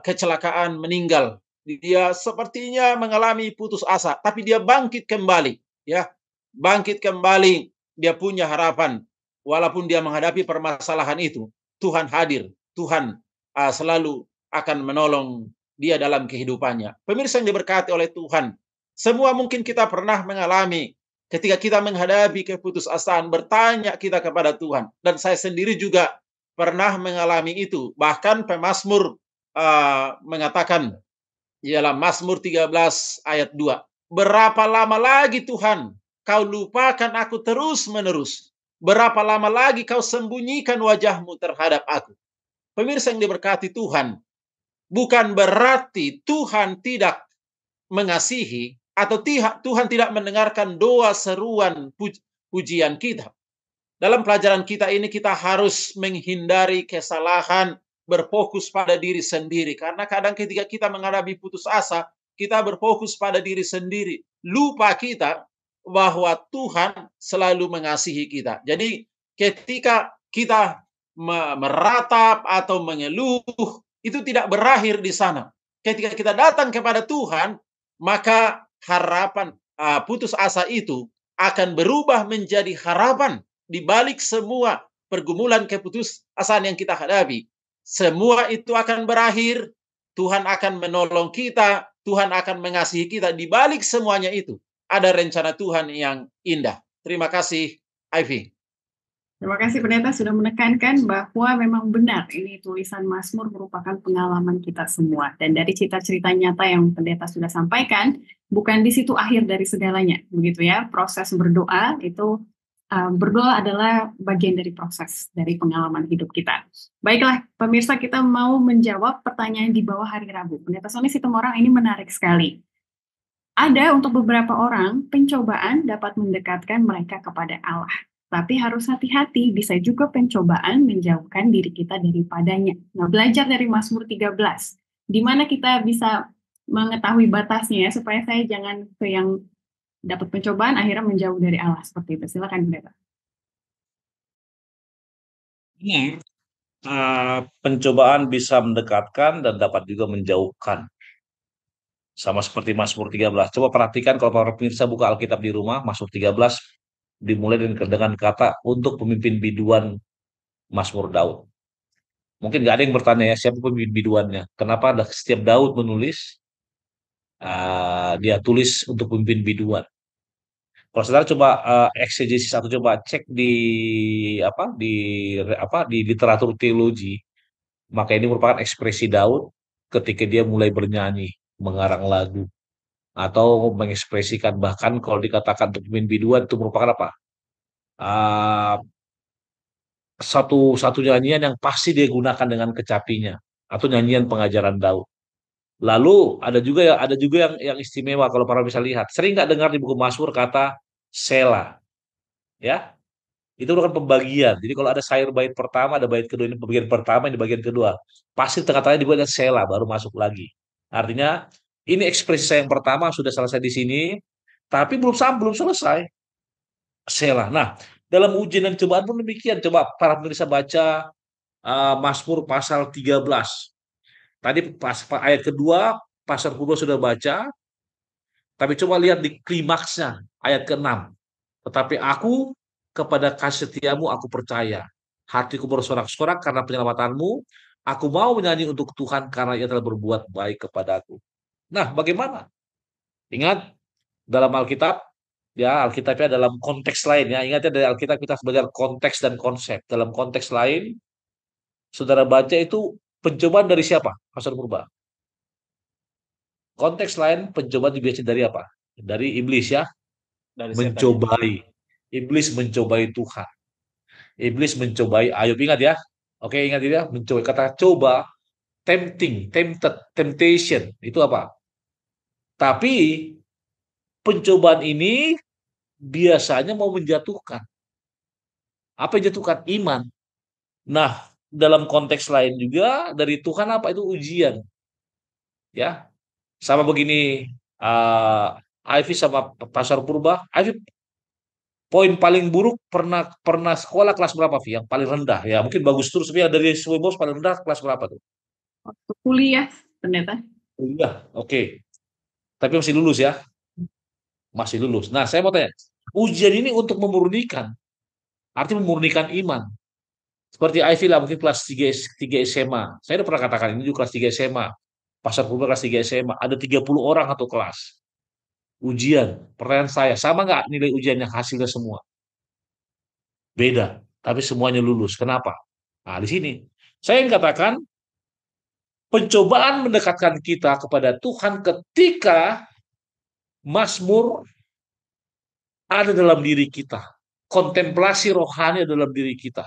kecelakaan, meninggal. Dia sepertinya mengalami putus asa, tapi dia bangkit kembali, ya. Bangkit kembali, dia punya harapan. Walaupun dia menghadapi permasalahan itu, Tuhan hadir, Tuhan selalu akan menolong dia dalam kehidupannya. Pemirsa yang diberkati oleh Tuhan, semua mungkin kita pernah mengalami ketika kita menghadapi keputusasaan, bertanya kita kepada Tuhan. Dan saya sendiri juga pernah mengalami itu. Bahkan pemazmur mengatakan dalam Mazmur 13 ayat 2, berapa lama lagi Tuhan kau lupakan aku terus-menerus? Berapa lama lagi kau sembunyikan wajahmu terhadap aku? Pemirsa yang diberkati Tuhan, bukan berarti Tuhan tidak mengasihi atau Tuhan tidak mendengarkan doa seruan pujian kita. Dalam pelajaran kita ini kita harus menghindari kesalahan, berfokus pada diri sendiri. Karena kadang ketika kita menghadapi putus asa, kita berfokus pada diri sendiri. Lupa kita bahwa Tuhan selalu mengasihi kita. Jadi ketika kita meratap atau mengeluh, itu tidak berakhir di sana. Ketika kita datang kepada Tuhan, maka harapan putus asa itu akan berubah menjadi harapan di balik semua pergumulan keputusasaan yang kita hadapi. Semua itu akan berakhir, Tuhan akan menolong kita, Tuhan akan mengasihi kita. Di balik semuanya itu, ada rencana Tuhan yang indah. Terima kasih, Ivy. Terima kasih Pendeta sudah menekankan bahwa memang benar ini tulisan Mazmur merupakan pengalaman kita semua. Dan dari cerita-cerita nyata yang Pendeta sudah sampaikan, bukan di situ akhir dari segalanya. Begitu ya, proses berdoa itu, berdoa adalah bagian dari proses, dari pengalaman hidup kita. Baiklah, pemirsa, kita mau menjawab pertanyaan di bawah hari Rabu. Pendeta Sony Situmorang, ini menarik sekali. Ada untuk beberapa orang, pencobaan dapat mendekatkan mereka kepada Allah. Tapi harus hati-hati, bisa juga pencobaan menjauhkan diri kita daripadanya. Nah, belajar dari Mazmur 13, di mana kita bisa mengetahui batasnya ya, supaya saya jangan ke yang dapat pencobaan akhirnya menjauh dari Allah seperti itu. Silakan, Pendeta. Pencobaan bisa mendekatkan dan dapat juga menjauhkan. Sama seperti Mazmur 13. Coba perhatikan kalau para pemirsa buka Alkitab di rumah, Mazmur 13 dimulai dengan kata untuk pemimpin biduan Mazmur Daud. Mungkin nggak ada yang bertanya ya siapa pemimpin biduannya. Kenapa setiap Daud menulis dia tulis untuk pemimpin biduan. Kalau saudara coba eksegesis atau coba cek di literatur teologi, maka ini merupakan ekspresi Daud ketika dia mulai bernyanyi, mengarang lagu, atau mengekspresikan, bahkan kalau dikatakan untuk pemimpin biduan itu merupakan apa? Satu nyanyian yang pasti dia gunakan dengan kecapinya atau nyanyian pengajaran Daud. Lalu ada juga yang istimewa kalau para bisa lihat. Sering nggak dengar di buku Mazmur kata Sela, ya? Itu bukan pembagian. Jadi kalau ada syair bait pertama, ada bait kedua, ini bagian pertama, ini bagian kedua. Pasti tengah-tengahnya dibuatnya Sela, baru masuk lagi. Artinya ini ekspresi saya yang pertama sudah selesai di sini, tapi belum selesai. Sela. Nah, dalam ujian dan cobaan pun demikian. Coba para pemirsa baca Mazmur pasal 13. Tadi ayat kedua, pasal kedua sudah baca, tapi coba lihat di klimaksnya, ayat ke-6. Tetapi aku kepada kasih setiamu aku percaya. Hatiku bersorak-sorak karena penyelamatanmu. Aku mau menyanyi untuk Tuhan karena ia telah berbuat baik kepadaku. Nah, bagaimana? Ingat, dalam Alkitab, ya Alkitabnya dalam konteks lain ya. Ingat ya, dari Alkitab kita belajar konteks dan konsep. Dalam konteks lain, saudara baca itu pencobaan dari siapa? Pastor Purba. Konteks lain pencobaan dibiasanya dari apa? Dari iblis ya, Dari setan. mencobai. Iblis mencobai Tuhan. Iblis mencobai Ayub, ingat ya. Oke, ingat ya, mencobai. Kata coba, temptation, itu apa? Tapi pencobaan ini biasanya mau menjatuhkan. Apa yang jatuhkan? Iman. Nah, dalam konteks lain juga dari Tuhan apa itu ujian. Ya, sama begini, Ivy sama Pasar Purba. Ivy poin paling buruk pernah sekolah kelas berapa, Vi? Yang paling rendah ya, mungkin bagus terus, tapi yang dari semua bos paling rendah kelas berapa tuh? Waktu kuliah ternyata. Iya, oke. Tapi masih lulus ya, masih lulus. Nah, saya mau tanya, ujian ini untuk memurnikan, artinya memurnikan iman. Seperti Ivy lah, mungkin kelas 3 SMA. Saya udah pernah katakan ini juga kelas 3 SMA. Pasar Purba kelas 3 SMA. Ada 30 orang atau kelas. Ujian. Pertanyaan saya, sama nggak nilai ujiannya hasilnya semua? Beda. Tapi semuanya lulus. Kenapa? Nah, di sini. Saya ingin katakan, pencobaan mendekatkan kita kepada Tuhan ketika Mazmur ada dalam diri kita. Kontemplasi rohani ada dalam diri kita.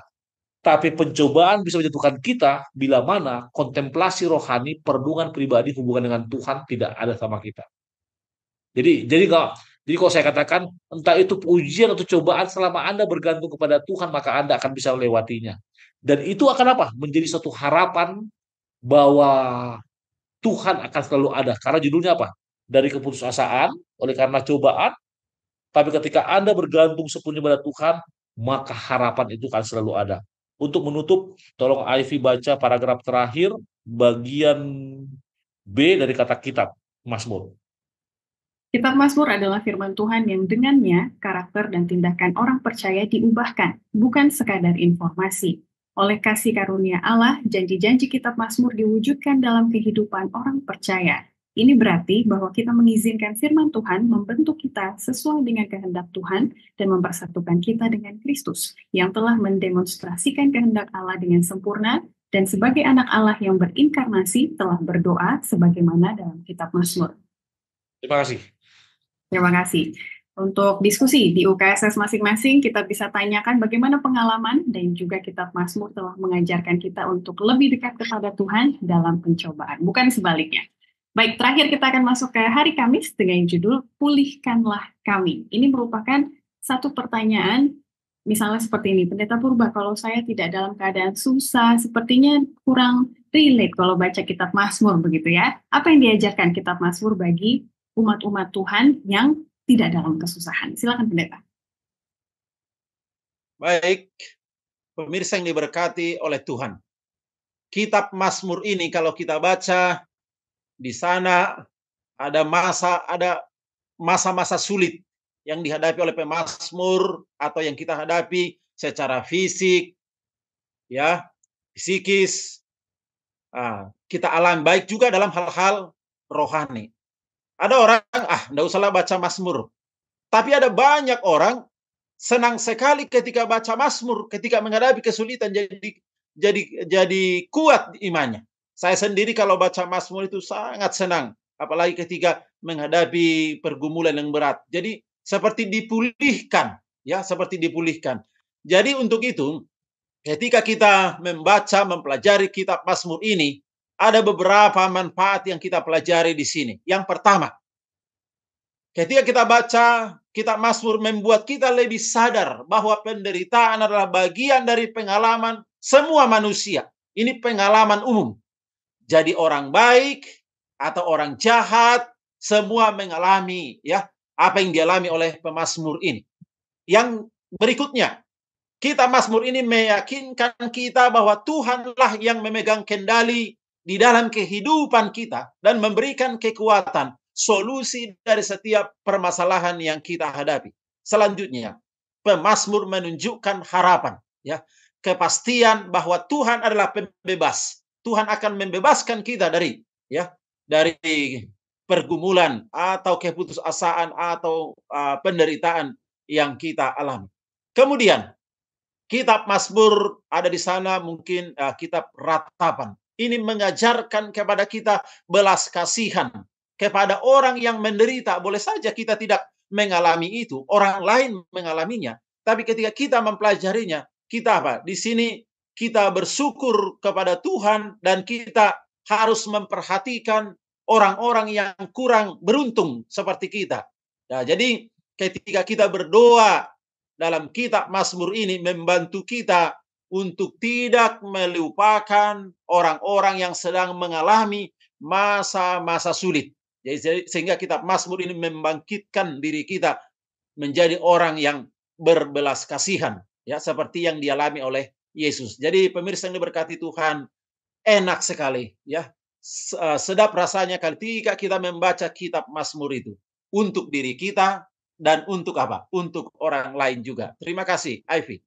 Tapi pencobaan bisa menjatuhkan kita bila mana kontemplasi rohani, perenungan pribadi, hubungan dengan Tuhan tidak ada sama kita. Jadi kalau saya katakan, entah itu ujian atau cobaan, selama Anda bergantung kepada Tuhan, maka Anda akan bisa melewatinya. Dan itu akan apa? Menjadi suatu harapan bahwa Tuhan akan selalu ada. Karena judulnya apa? Dari keputusasaan, oleh karena cobaan, tapi ketika Anda bergantung sepenuhnya pada Tuhan, maka harapan itu akan selalu ada. Untuk menutup, tolong Ivy baca paragraf terakhir, bagian B dari kata kitab Mazmur. Kitab Mazmur adalah firman Tuhan yang dengannya karakter dan tindakan orang percaya diubahkan, bukan sekadar informasi. Oleh kasih karunia Allah, janji-janji kitab Mazmur diwujudkan dalam kehidupan orang percaya. Ini berarti bahwa kita mengizinkan firman Tuhan membentuk kita sesuai dengan kehendak Tuhan dan mempersatukan kita dengan Kristus yang telah mendemonstrasikan kehendak Allah dengan sempurna dan sebagai anak Allah yang berinkarnasi telah berdoa sebagaimana dalam kitab Mazmur. Terima kasih. Terima kasih. Untuk diskusi di UKSS masing-masing, kita bisa tanyakan bagaimana pengalaman dan juga kitab Mazmur telah mengajarkan kita untuk lebih dekat kepada Tuhan dalam pencobaan, bukan sebaliknya. Baik, terakhir kita akan masuk ke hari Kamis dengan judul Pulihkanlah Kami. Ini merupakan satu pertanyaan, misalnya seperti ini, Pendeta Purba, kalau saya tidak dalam keadaan susah, sepertinya kurang relate kalau baca kitab Mazmur begitu ya. Apa yang diajarkan kitab Mazmur bagi umat-umat Tuhan yang tidak dalam kesusahan? Silakan Pendeta. Baik, pemirsa yang diberkati oleh Tuhan. Kitab Mazmur ini kalau kita baca, di sana ada masa-masa sulit yang dihadapi oleh pemazmur atau yang kita hadapi secara fisik, ya, psikis. Kita alami baik juga dalam hal-hal rohani. Ada orang, enggak usahlah baca Mazmur. Tapi ada banyak orang senang sekali ketika baca Mazmur, ketika menghadapi kesulitan jadi kuat imannya. Saya sendiri kalau baca Mazmur itu sangat senang, apalagi ketika menghadapi pergumulan yang berat. Jadi seperti dipulihkan, ya, seperti dipulihkan. Jadi untuk itu, ketika kita membaca, mempelajari kitab Mazmur ini, ada beberapa manfaat yang kita pelajari di sini. Yang pertama, ketika kita baca kitab Mazmur membuat kita lebih sadar bahwa penderitaan adalah bagian dari pengalaman semua manusia. Ini pengalaman umum. Jadi orang baik atau orang jahat, semua mengalami ya apa yang dialami oleh pemazmur ini. Yang berikutnya, kitab Mazmur ini meyakinkan kita bahwa Tuhanlah yang memegang kendali di dalam kehidupan kita dan memberikan kekuatan, solusi dari setiap permasalahan yang kita hadapi. Selanjutnya, pemazmur menunjukkan harapan, ya, kepastian bahwa Tuhan adalah pembebas. Tuhan akan membebaskan kita dari pergumulan atau keputusasaan atau penderitaan yang kita alami. Kemudian kitab Mazmur ada di sana mungkin kitab ratapan. Ini mengajarkan kepada kita belas kasihan kepada orang yang menderita. Boleh saja kita tidak mengalami itu, orang lain mengalaminya. Tapi ketika kita mempelajarinya, kita apa? Di sini kita bersyukur kepada Tuhan dan kita harus memperhatikan orang-orang yang kurang beruntung seperti kita. Nah, jadi ketika kita berdoa dalam kitab Mazmur ini membantu kita untuk tidak melupakan orang-orang yang sedang mengalami masa-masa sulit. Jadi, sehingga kitab Mazmur ini membangkitkan diri kita menjadi orang yang berbelas kasihan, ya, seperti yang dialami oleh Yesus. Jadi pemirsa yang diberkati Tuhan, enak sekali, ya, sedap rasanya ketika kita membaca kitab Mazmur itu untuk diri kita dan untuk apa? Untuk orang lain juga. Terima kasih, Ivy.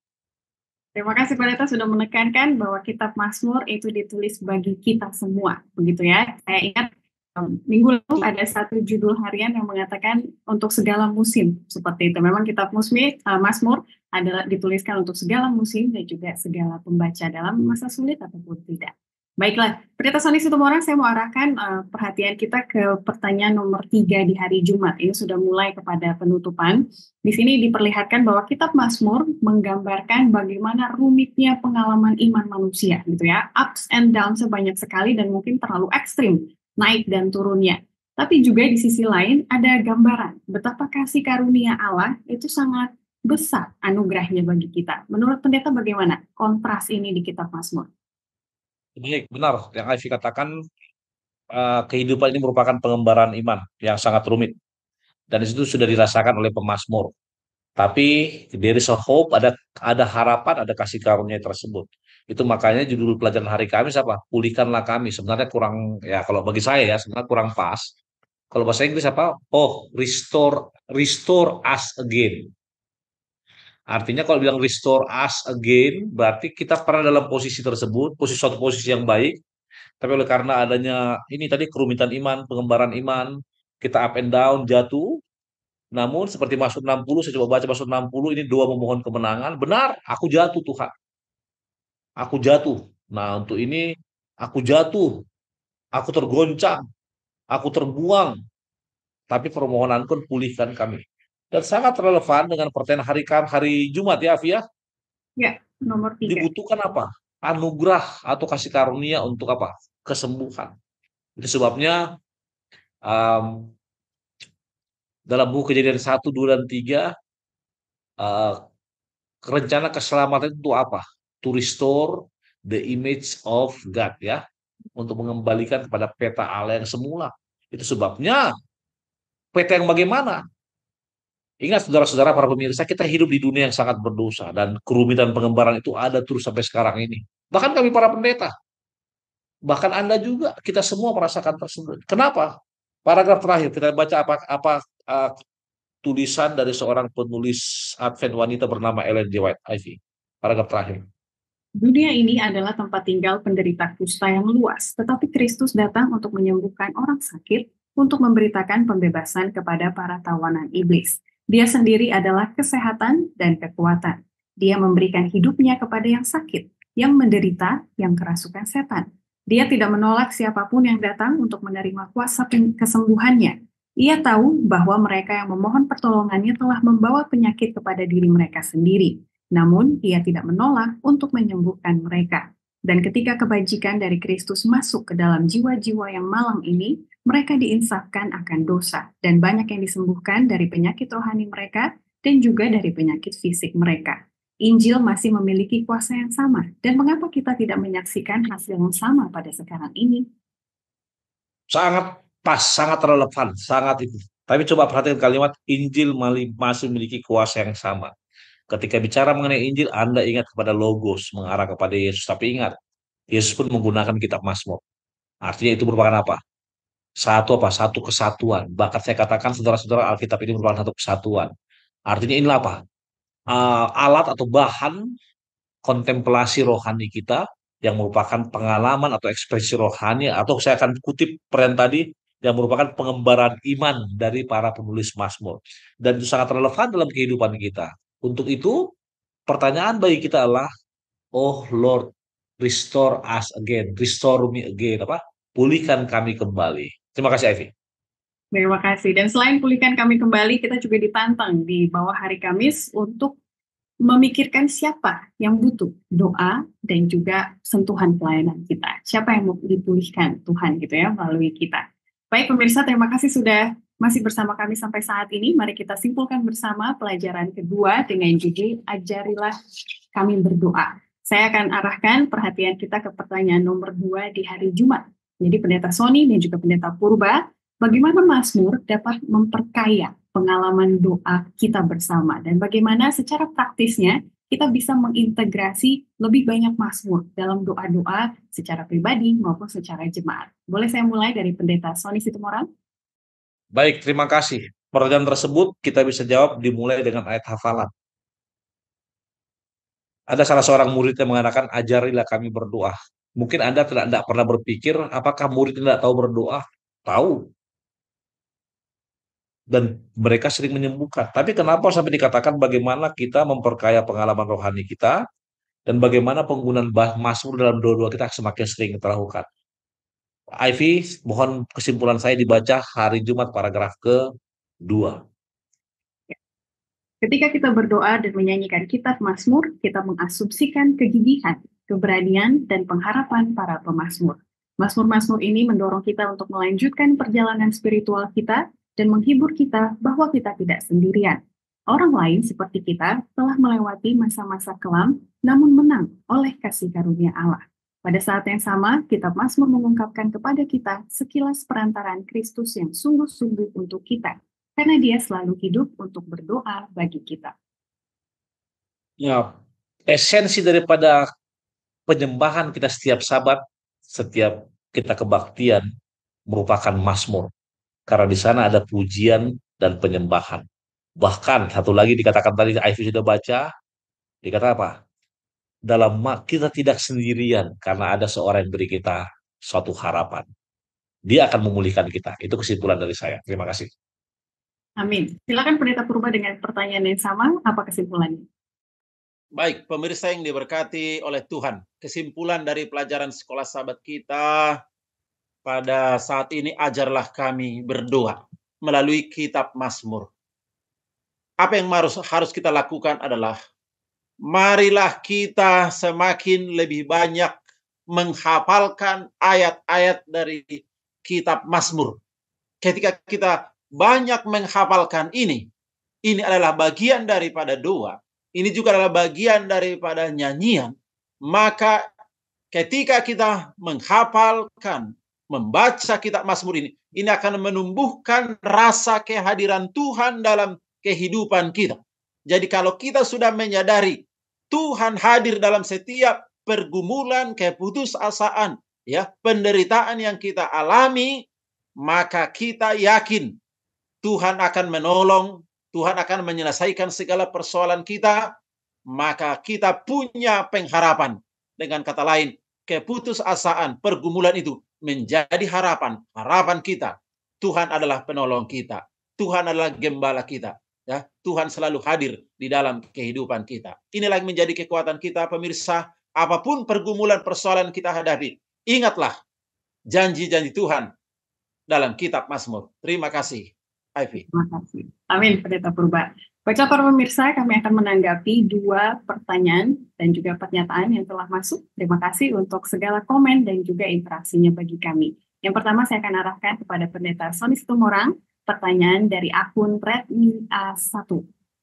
Terima kasih Pendeta sudah menekankan bahwa kitab Mazmur itu ditulis bagi kita semua, begitu ya. Saya ingat minggu lalu ada satu judul harian yang mengatakan untuk segala musim, seperti itu. Memang kitab Mazmur adalah dituliskan untuk segala musim dan juga segala pembaca dalam masa sulit ataupun tidak. Baiklah, Pendeta Sony Situmorang, saya mau arahkan perhatian kita ke pertanyaan nomor 3 di hari Jumat. Ini sudah mulai kepada penutupan. Di sini diperlihatkan bahwa kitab Mazmur menggambarkan bagaimana rumitnya pengalaman iman manusia, gitu ya. Ups and downs banyak sekali dan mungkin terlalu ekstrim, naik dan turunnya. Tapi juga di sisi lain ada gambaran betapa kasih karunia Allah itu sangat besar anugerahnya bagi kita. Menurut Pendeta bagaimana kontras ini di kitab Mazmur? Baik, benar yang Ivy katakan, kehidupan ini merupakan pengembaraan iman yang sangat rumit dan itu sudah dirasakan oleh pemazmur. Tapi there is a hope, ada harapan, ada kasih karunia tersebut. Itu makanya judul pelajaran hari Kamis apa? Pulihkanlah kami. Sebenarnya kurang, ya kalau bagi saya ya sebenarnya kurang pas. Kalau bahasa Inggris apa? Oh, restore us again. Artinya kalau bilang restore us again, berarti kita pernah dalam posisi tersebut, suatu posisi yang baik, tapi oleh karena adanya ini tadi kerumitan iman, pengembaraan iman, kita up and down, jatuh. Namun seperti Mazmur 60, saya coba baca Mazmur 60, ini doa memohon kemenangan. Benar, aku jatuh Tuhan. Aku jatuh. Nah, untuk ini aku jatuh, aku tergoncang, aku terbuang. Tapi permohonanku pulihkan kami. Dan sangat relevan dengan pertanyaan hari Jumat ya, Afia. Ya, nomor 3. Dibutuhkan apa? Anugerah atau kasih karunia untuk apa? Kesembuhan. Itu sebabnya dalam buku Kejadian 1, 2, dan 3 rencana keselamatan itu apa? To restore the image of God, ya, untuk mengembalikan kepada peta Allah yang semula. Itu sebabnya peta yang bagaimana? Ingat saudara-saudara para pemirsa, kita hidup di dunia yang sangat berdosa dan kerumitan pengembaraan itu ada terus sampai sekarang ini. Bahkan kami para pendeta, bahkan Anda juga, kita semua merasakan tersebut. Kenapa? Paragraf terakhir kita baca apa tulisan dari seorang penulis Advent wanita bernama Ellen G. White, Ivy. Paragraf terakhir. Dunia ini adalah tempat tinggal penderita kusta yang luas, tetapi Kristus datang untuk menyembuhkan orang sakit, untuk memberitakan pembebasan kepada para tawanan iblis. Dia sendiri adalah kesehatan dan kekuatan. Dia memberikan hidupnya kepada yang sakit, yang menderita, yang kerasukan setan. Dia tidak menolak siapapun yang datang untuk menerima kuasa kesembuhannya. Ia tahu bahwa mereka yang memohon pertolongannya telah membawa penyakit kepada diri mereka sendiri. Namun, ia tidak menolak untuk menyembuhkan mereka. Dan ketika kebajikan dari Kristus masuk ke dalam jiwa-jiwa yang malang ini, mereka diinsafkan akan dosa, dan banyak yang disembuhkan dari penyakit rohani mereka dan juga dari penyakit fisik mereka. Injil masih memiliki kuasa yang sama, dan mengapa kita tidak menyaksikan hasil yang sama pada sekarang ini? Sangat pas, sangat relevan, sangat itu. Tapi coba perhatikan kalimat Injil masih memiliki kuasa yang sama. Ketika bicara mengenai Injil, Anda ingat kepada Logos, mengarah kepada Yesus. Tapi ingat, Yesus pun menggunakan kitab Mazmur. Artinya itu merupakan apa? Satu kesatuan. Bahkan saya katakan saudara-saudara, Alkitab ini merupakan satu kesatuan. Artinya inilah apa? Alat atau bahan kontemplasi rohani kita yang merupakan pengalaman atau ekspresi rohani, atau saya akan kutip peran tadi yang merupakan pengembaraan iman dari para penulis Mazmur. Dan itu sangat relevan dalam kehidupan kita. Untuk itu, pertanyaan bagi kita adalah, oh Lord, restore us again, restore me again, pulihkan kami kembali. Terima kasih, Ivy. Terima kasih. Dan selain pulihkan kami kembali, kita juga ditantang di bawah hari Kamis untuk memikirkan siapa yang butuh doa dan juga sentuhan pelayanan kita. Siapa yang mau dipulihkan Tuhan gitu ya melalui kita. Baik pemirsa, terima kasih sudah masih bersama kami sampai saat ini. Mari kita simpulkan bersama pelajaran kedua dengan judul Ajarilah Kami Berdoa. Saya akan arahkan perhatian kita ke pertanyaan nomor 2 di hari Jumat. Jadi Pendeta Sony dan juga Pendeta Purba, bagaimana Mazmur dapat memperkaya pengalaman doa kita bersama, dan bagaimana secara praktisnya kita bisa mengintegrasi lebih banyak Mazmur dalam doa-doa secara pribadi maupun secara jemaat. Boleh saya mulai dari Pendeta Sony Situmorang? Baik, terima kasih. Pertanyaan tersebut kita bisa jawab dimulai dengan ayat hafalan. Ada salah seorang murid yang mengatakan, ajarilah kami berdoa. Mungkin Anda tidak pernah berpikir, apakah murid tidak tahu berdoa? Tahu. Dan mereka sering menyembuhkan. Tapi kenapa sampai dikatakan bagaimana kita memperkaya pengalaman rohani kita, dan bagaimana penggunaan Mazmur dalam doa-doa kita semakin sering kita lakukan. Ivy, mohon kesimpulan saya dibaca hari Jumat paragraf ke-2. Ketika kita berdoa dan menyanyikan kitab Mazmur, kita mengasumsikan kegigihan, keberanian, dan pengharapan para pemazmur. Mazmur-mazmur ini mendorong kita untuk melanjutkan perjalanan spiritual kita dan menghibur kita bahwa kita tidak sendirian. Orang lain seperti kita telah melewati masa-masa kelam, namun menang oleh kasih karunia Allah. Pada saat yang sama, kitab Mazmur mengungkapkan kepada kita sekilas perantaraan Kristus yang sungguh-sungguh untuk kita, karena dia selalu hidup untuk berdoa bagi kita. Ya, esensi daripada penyembahan kita setiap Sabat, setiap kita kebaktian, merupakan Mazmur. Karena di sana ada pujian dan penyembahan. Bahkan satu lagi dikatakan tadi, Ivy sudah baca, dikatakan apa? Kita tidak sendirian karena ada seorang yang beri kita suatu harapan. Dia akan memulihkan kita. Itu kesimpulan dari saya. Terima kasih. Amin. Silakan Pendeta Purba dengan pertanyaan yang sama, apa kesimpulannya? Baik, pemirsa yang diberkati oleh Tuhan. Kesimpulan dari pelajaran sekolah sahabat kita pada saat ini, ajarlah kami berdoa melalui kitab Mazmur. Apa yang harus kita lakukan adalah, marilah kita semakin lebih banyak menghafalkan ayat-ayat dari kitab Mazmur. Ketika kita banyak menghafalkan ini adalah bagian daripada doa, ini juga adalah bagian daripada nyanyian. Maka ketika kita menghafalkan, membaca kitab Mazmur ini akan menumbuhkan rasa kehadiran Tuhan dalam kehidupan kita. Jadi kalau kita sudah menyadari Tuhan hadir dalam setiap pergumulan, keputusasaan, ya, penderitaan yang kita alami, maka kita yakin Tuhan akan menolong, Tuhan akan menyelesaikan segala persoalan kita, maka kita punya pengharapan. Dengan kata lain, keputusasaan, pergumulan itu menjadi harapan kita. Tuhan adalah penolong kita. Tuhan adalah gembala kita. Ya, Tuhan selalu hadir di dalam kehidupan kita. Inilah yang menjadi kekuatan kita, pemirsa. Apapun pergumulan persoalan kita hadapi, ingatlah janji-janji Tuhan dalam kitab Mazmur. Terima kasih, Ivy. Terima kasih. Amin, Pendeta Purba. Baiklah para pemirsa, kami akan menanggapi 2 pertanyaan dan juga pernyataan yang telah masuk. Terima kasih untuk segala komen dan juga interaksinya bagi kami. Yang pertama saya akan arahkan kepada Pendeta Sony Situmorang, pertanyaan dari akun Redmi A1.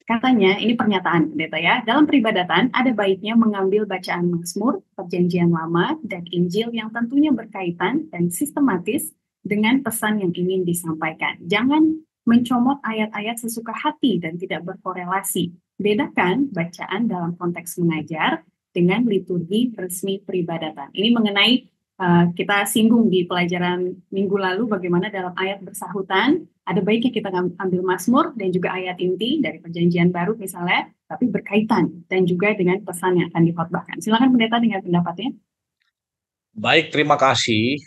Katanya, ini pernyataan Pendeta ya, dalam peribadatan ada baiknya mengambil bacaan Mazmur, Perjanjian Lama, dan Injil yang tentunya berkaitan dan sistematis dengan pesan yang ingin disampaikan. Jangan mencomot ayat-ayat sesuka hati dan tidak berkorelasi. Bedakan bacaan dalam konteks mengajar dengan liturgi resmi peribadatan. Ini mengenai kita singgung di pelajaran minggu lalu bagaimana dalam ayat bersahutan ada baiknya kita ambil Mazmur dan juga ayat inti dari Perjanjian Baru misalnya, tapi berkaitan dan juga dengan pesan yang akan dikhotbahkan. Silakan Pendeta dengan pendapatnya. Baik, terima kasih.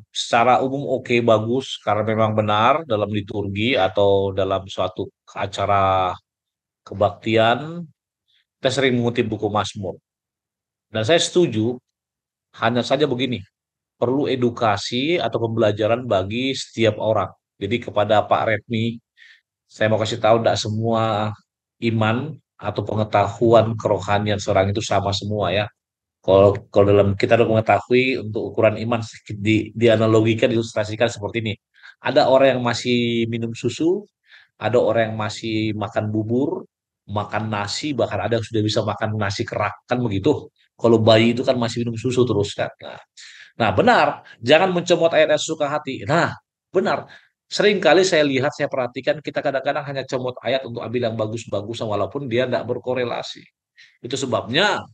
Secara umum oke, bagus, karena memang benar dalam liturgi atau dalam suatu acara kebaktian, kita sering mengutip buku Mazmur. Dan saya setuju, hanya saja begini, perlu edukasi atau pembelajaran bagi setiap orang. Jadi kepada Pak Redmi, saya mau kasih tahu tidak semua iman atau pengetahuan kerohanian seorang itu sama semua ya. Kalau dalam kita harus mengetahui untuk ukuran iman dianalogikan, diilustrasikan seperti ini. Ada orang yang masih minum susu, ada orang yang masih makan bubur, makan nasi, bahkan ada yang sudah bisa makan nasi kerak, kan begitu. Kalau bayi itu kan masih minum susu terus kan. Nah, benar, jangan mencomot ayat-ayat suka hati. Nah, benar. Sering kali saya lihat, saya perhatikan kita kadang-kadang hanya comot ayat untuk ambil yang bagus-bagus walaupun dia tidak berkorelasi. Itu sebabnya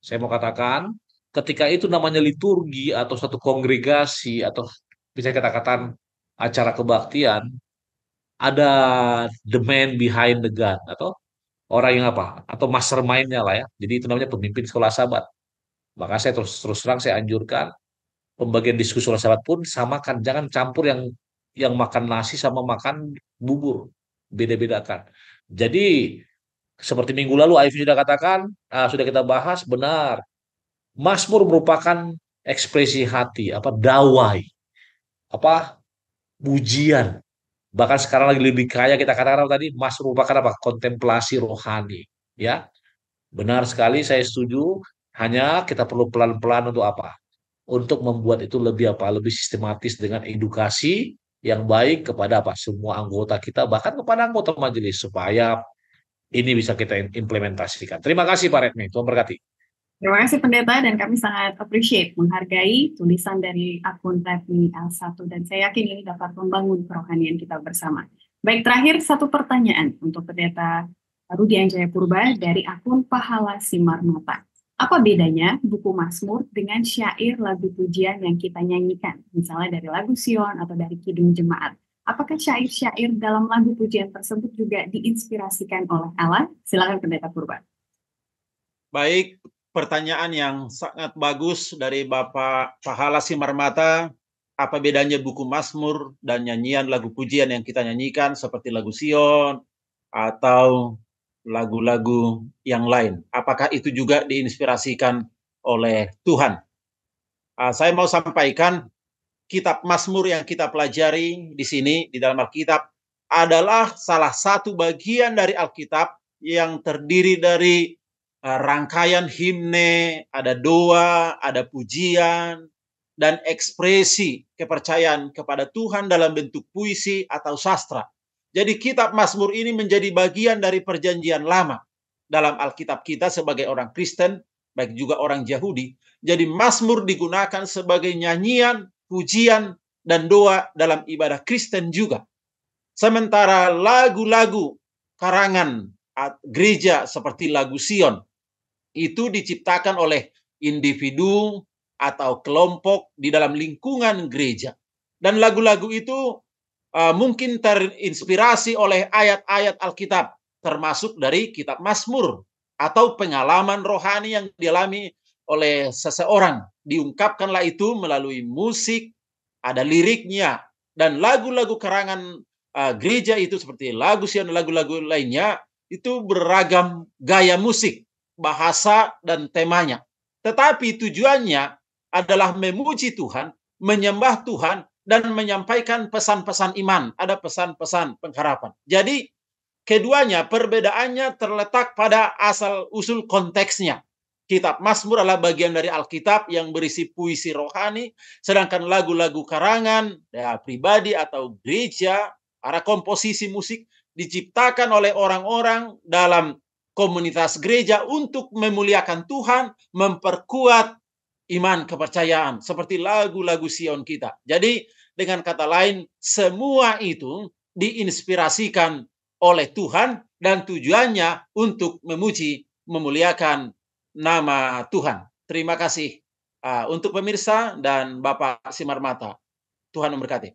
saya mau katakan, ketika itu namanya liturgi atau suatu kongregasi atau bisa kita katakan acara kebaktian, ada the man behind the gun atau orang yang apa? Atau mastermind-nya lah ya. Jadi itu namanya pemimpin sekolah sahabat. Maka saya terus terang saya anjurkan pembagian diskusi sekolah sahabat pun samakan, jangan campur yang makan nasi sama makan bubur. Beda-bedakan. Jadi seperti minggu lalu Aif sudah katakan, sudah kita bahas benar. Mazmur merupakan ekspresi hati, apa dawai, apa pujian. Bahkan sekarang lagi lebih kaya kita katakan apa tadi, Mazmur merupakan apa? Kontemplasi rohani, ya. Benar sekali, saya setuju. Hanya kita perlu pelan-pelan untuk apa? Untuk membuat itu lebih apa? Lebih sistematis dengan edukasi yang baik kepada apa? Semua anggota kita, bahkan kepada anggota majelis supaya ini bisa kita implementasikan. Terima kasih Pak Redmi, Tuhan berkati. Terima kasih Pendeta, dan kami sangat appreciate, menghargai tulisan dari akun Redmi L1, dan saya yakin ini dapat membangun kerohanian kita bersama. Baik, terakhir satu pertanyaan untuk Pendeta Rudi Anjaya Purba dari akun Pahala Simarmata. Apa bedanya buku Mazmur dengan syair lagu pujian yang kita nyanyikan, misalnya dari lagu Sion atau dari Kidung Jemaat? Apakah syair-syair dalam lagu pujian tersebut juga diinspirasikan oleh Allah? Silakan Pendeta Purba. Baik, pertanyaan yang sangat bagus dari Bapak Pahala Simarmata. Apa bedanya buku Mazmur dan nyanyian lagu pujian yang kita nyanyikan seperti lagu Sion atau lagu-lagu yang lain? Apakah itu juga diinspirasikan oleh Tuhan? Saya mau sampaikan, kitab Mazmur yang kita pelajari di sini di dalam Alkitab adalah salah satu bagian dari Alkitab yang terdiri dari rangkaian himne, ada doa, ada pujian, dan ekspresi kepercayaan kepada Tuhan dalam bentuk puisi atau sastra. Jadi kitab Mazmur ini menjadi bagian dari perjanjian lama dalam Alkitab kita sebagai orang Kristen, baik juga orang Yahudi. Jadi Mazmur digunakan sebagai nyanyian, pujian, dan doa dalam ibadah Kristen juga. Sementara lagu-lagu karangan gereja seperti lagu Sion itu diciptakan oleh individu atau kelompok di dalam lingkungan gereja. Dan lagu-lagu itu mungkin terinspirasi oleh ayat-ayat Alkitab, termasuk dari kitab Mazmur, atau pengalaman rohani yang dialami oleh seseorang. Diungkapkanlah itu melalui musik, ada liriknya, dan lagu-lagu karangan gereja itu seperti lagu Sion dan lagu-lagu lainnya, itu beragam gaya musik, bahasa, dan temanya. Tetapi tujuannya adalah memuji Tuhan, menyembah Tuhan, dan menyampaikan pesan-pesan iman. Ada pesan-pesan pengharapan. Jadi keduanya perbedaannya terletak pada asal-usul konteksnya. Kitab Mazmur adalah bagian dari Alkitab yang berisi puisi rohani, sedangkan lagu-lagu karangan pribadi atau gereja, para komposisi musik diciptakan oleh orang-orang dalam komunitas gereja untuk memuliakan Tuhan, memperkuat iman kepercayaan, seperti lagu-lagu Sion kita. Jadi dengan kata lain, semua itu diinspirasikan oleh Tuhan dan tujuannya untuk memuji, memuliakan nama Tuhan. Terima kasih untuk pemirsa dan Bapak Simarmata. Tuhan memberkati.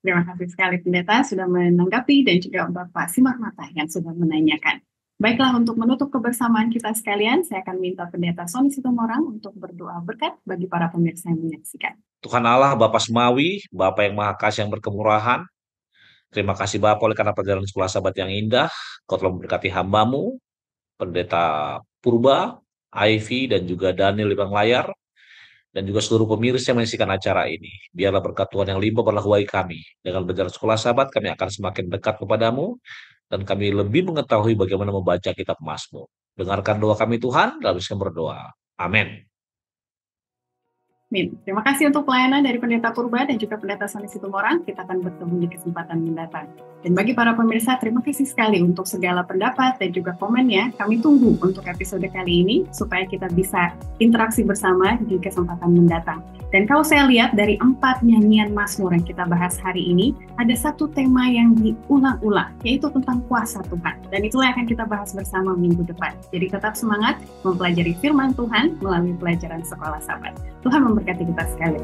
Terima kasih sekali Pendeta sudah menanggapi dan juga Bapak Simarmata yang sudah menanyakan. Baiklah, untuk menutup kebersamaan kita sekalian, saya akan minta Pendeta Sony Situmorang untuk berdoa berkat bagi para pemirsa yang menyaksikan. Tuhan Allah, Bapa Semawi, Bapa yang Maha Kasih yang berkemurahan, terima kasih Bapa oleh karena pelajaran sekolah sahabat yang indah. Kau telah memberkati hamba-Mu, Pendeta Purba, Ivy, dan juga Daniel di belakang layar, dan juga seluruh pemirsa yang menyaksikan acara ini. Biarlah berkat Tuhan yang limpah berlahuai kami. Dengan belajar sekolah sahabat, kami akan semakin dekat kepadamu, dan kami lebih mengetahui bagaimana membaca kitab Mazmur. Dengarkan doa kami Tuhan, lalu kami berdoa. Amin. Terima kasih untuk pelayanan dari Pendeta Purba dan juga Pendeta Sony Situmorang. Kita akan bertemu di kesempatan mendatang. Dan bagi para pemirsa, terima kasih sekali untuk segala pendapat dan juga komennya. Kami tunggu untuk episode kali ini supaya kita bisa interaksi bersama di kesempatan mendatang. Dan kalau saya lihat dari 4 nyanyian Mazmur yang kita bahas hari ini, ada satu tema yang diulang-ulang, yaitu tentang kuasa Tuhan. Dan itulah yang akan kita bahas bersama minggu depan. Jadi tetap semangat mempelajari firman Tuhan melalui pelajaran sekolah sahabat. Tuhan memberkati kita sekali.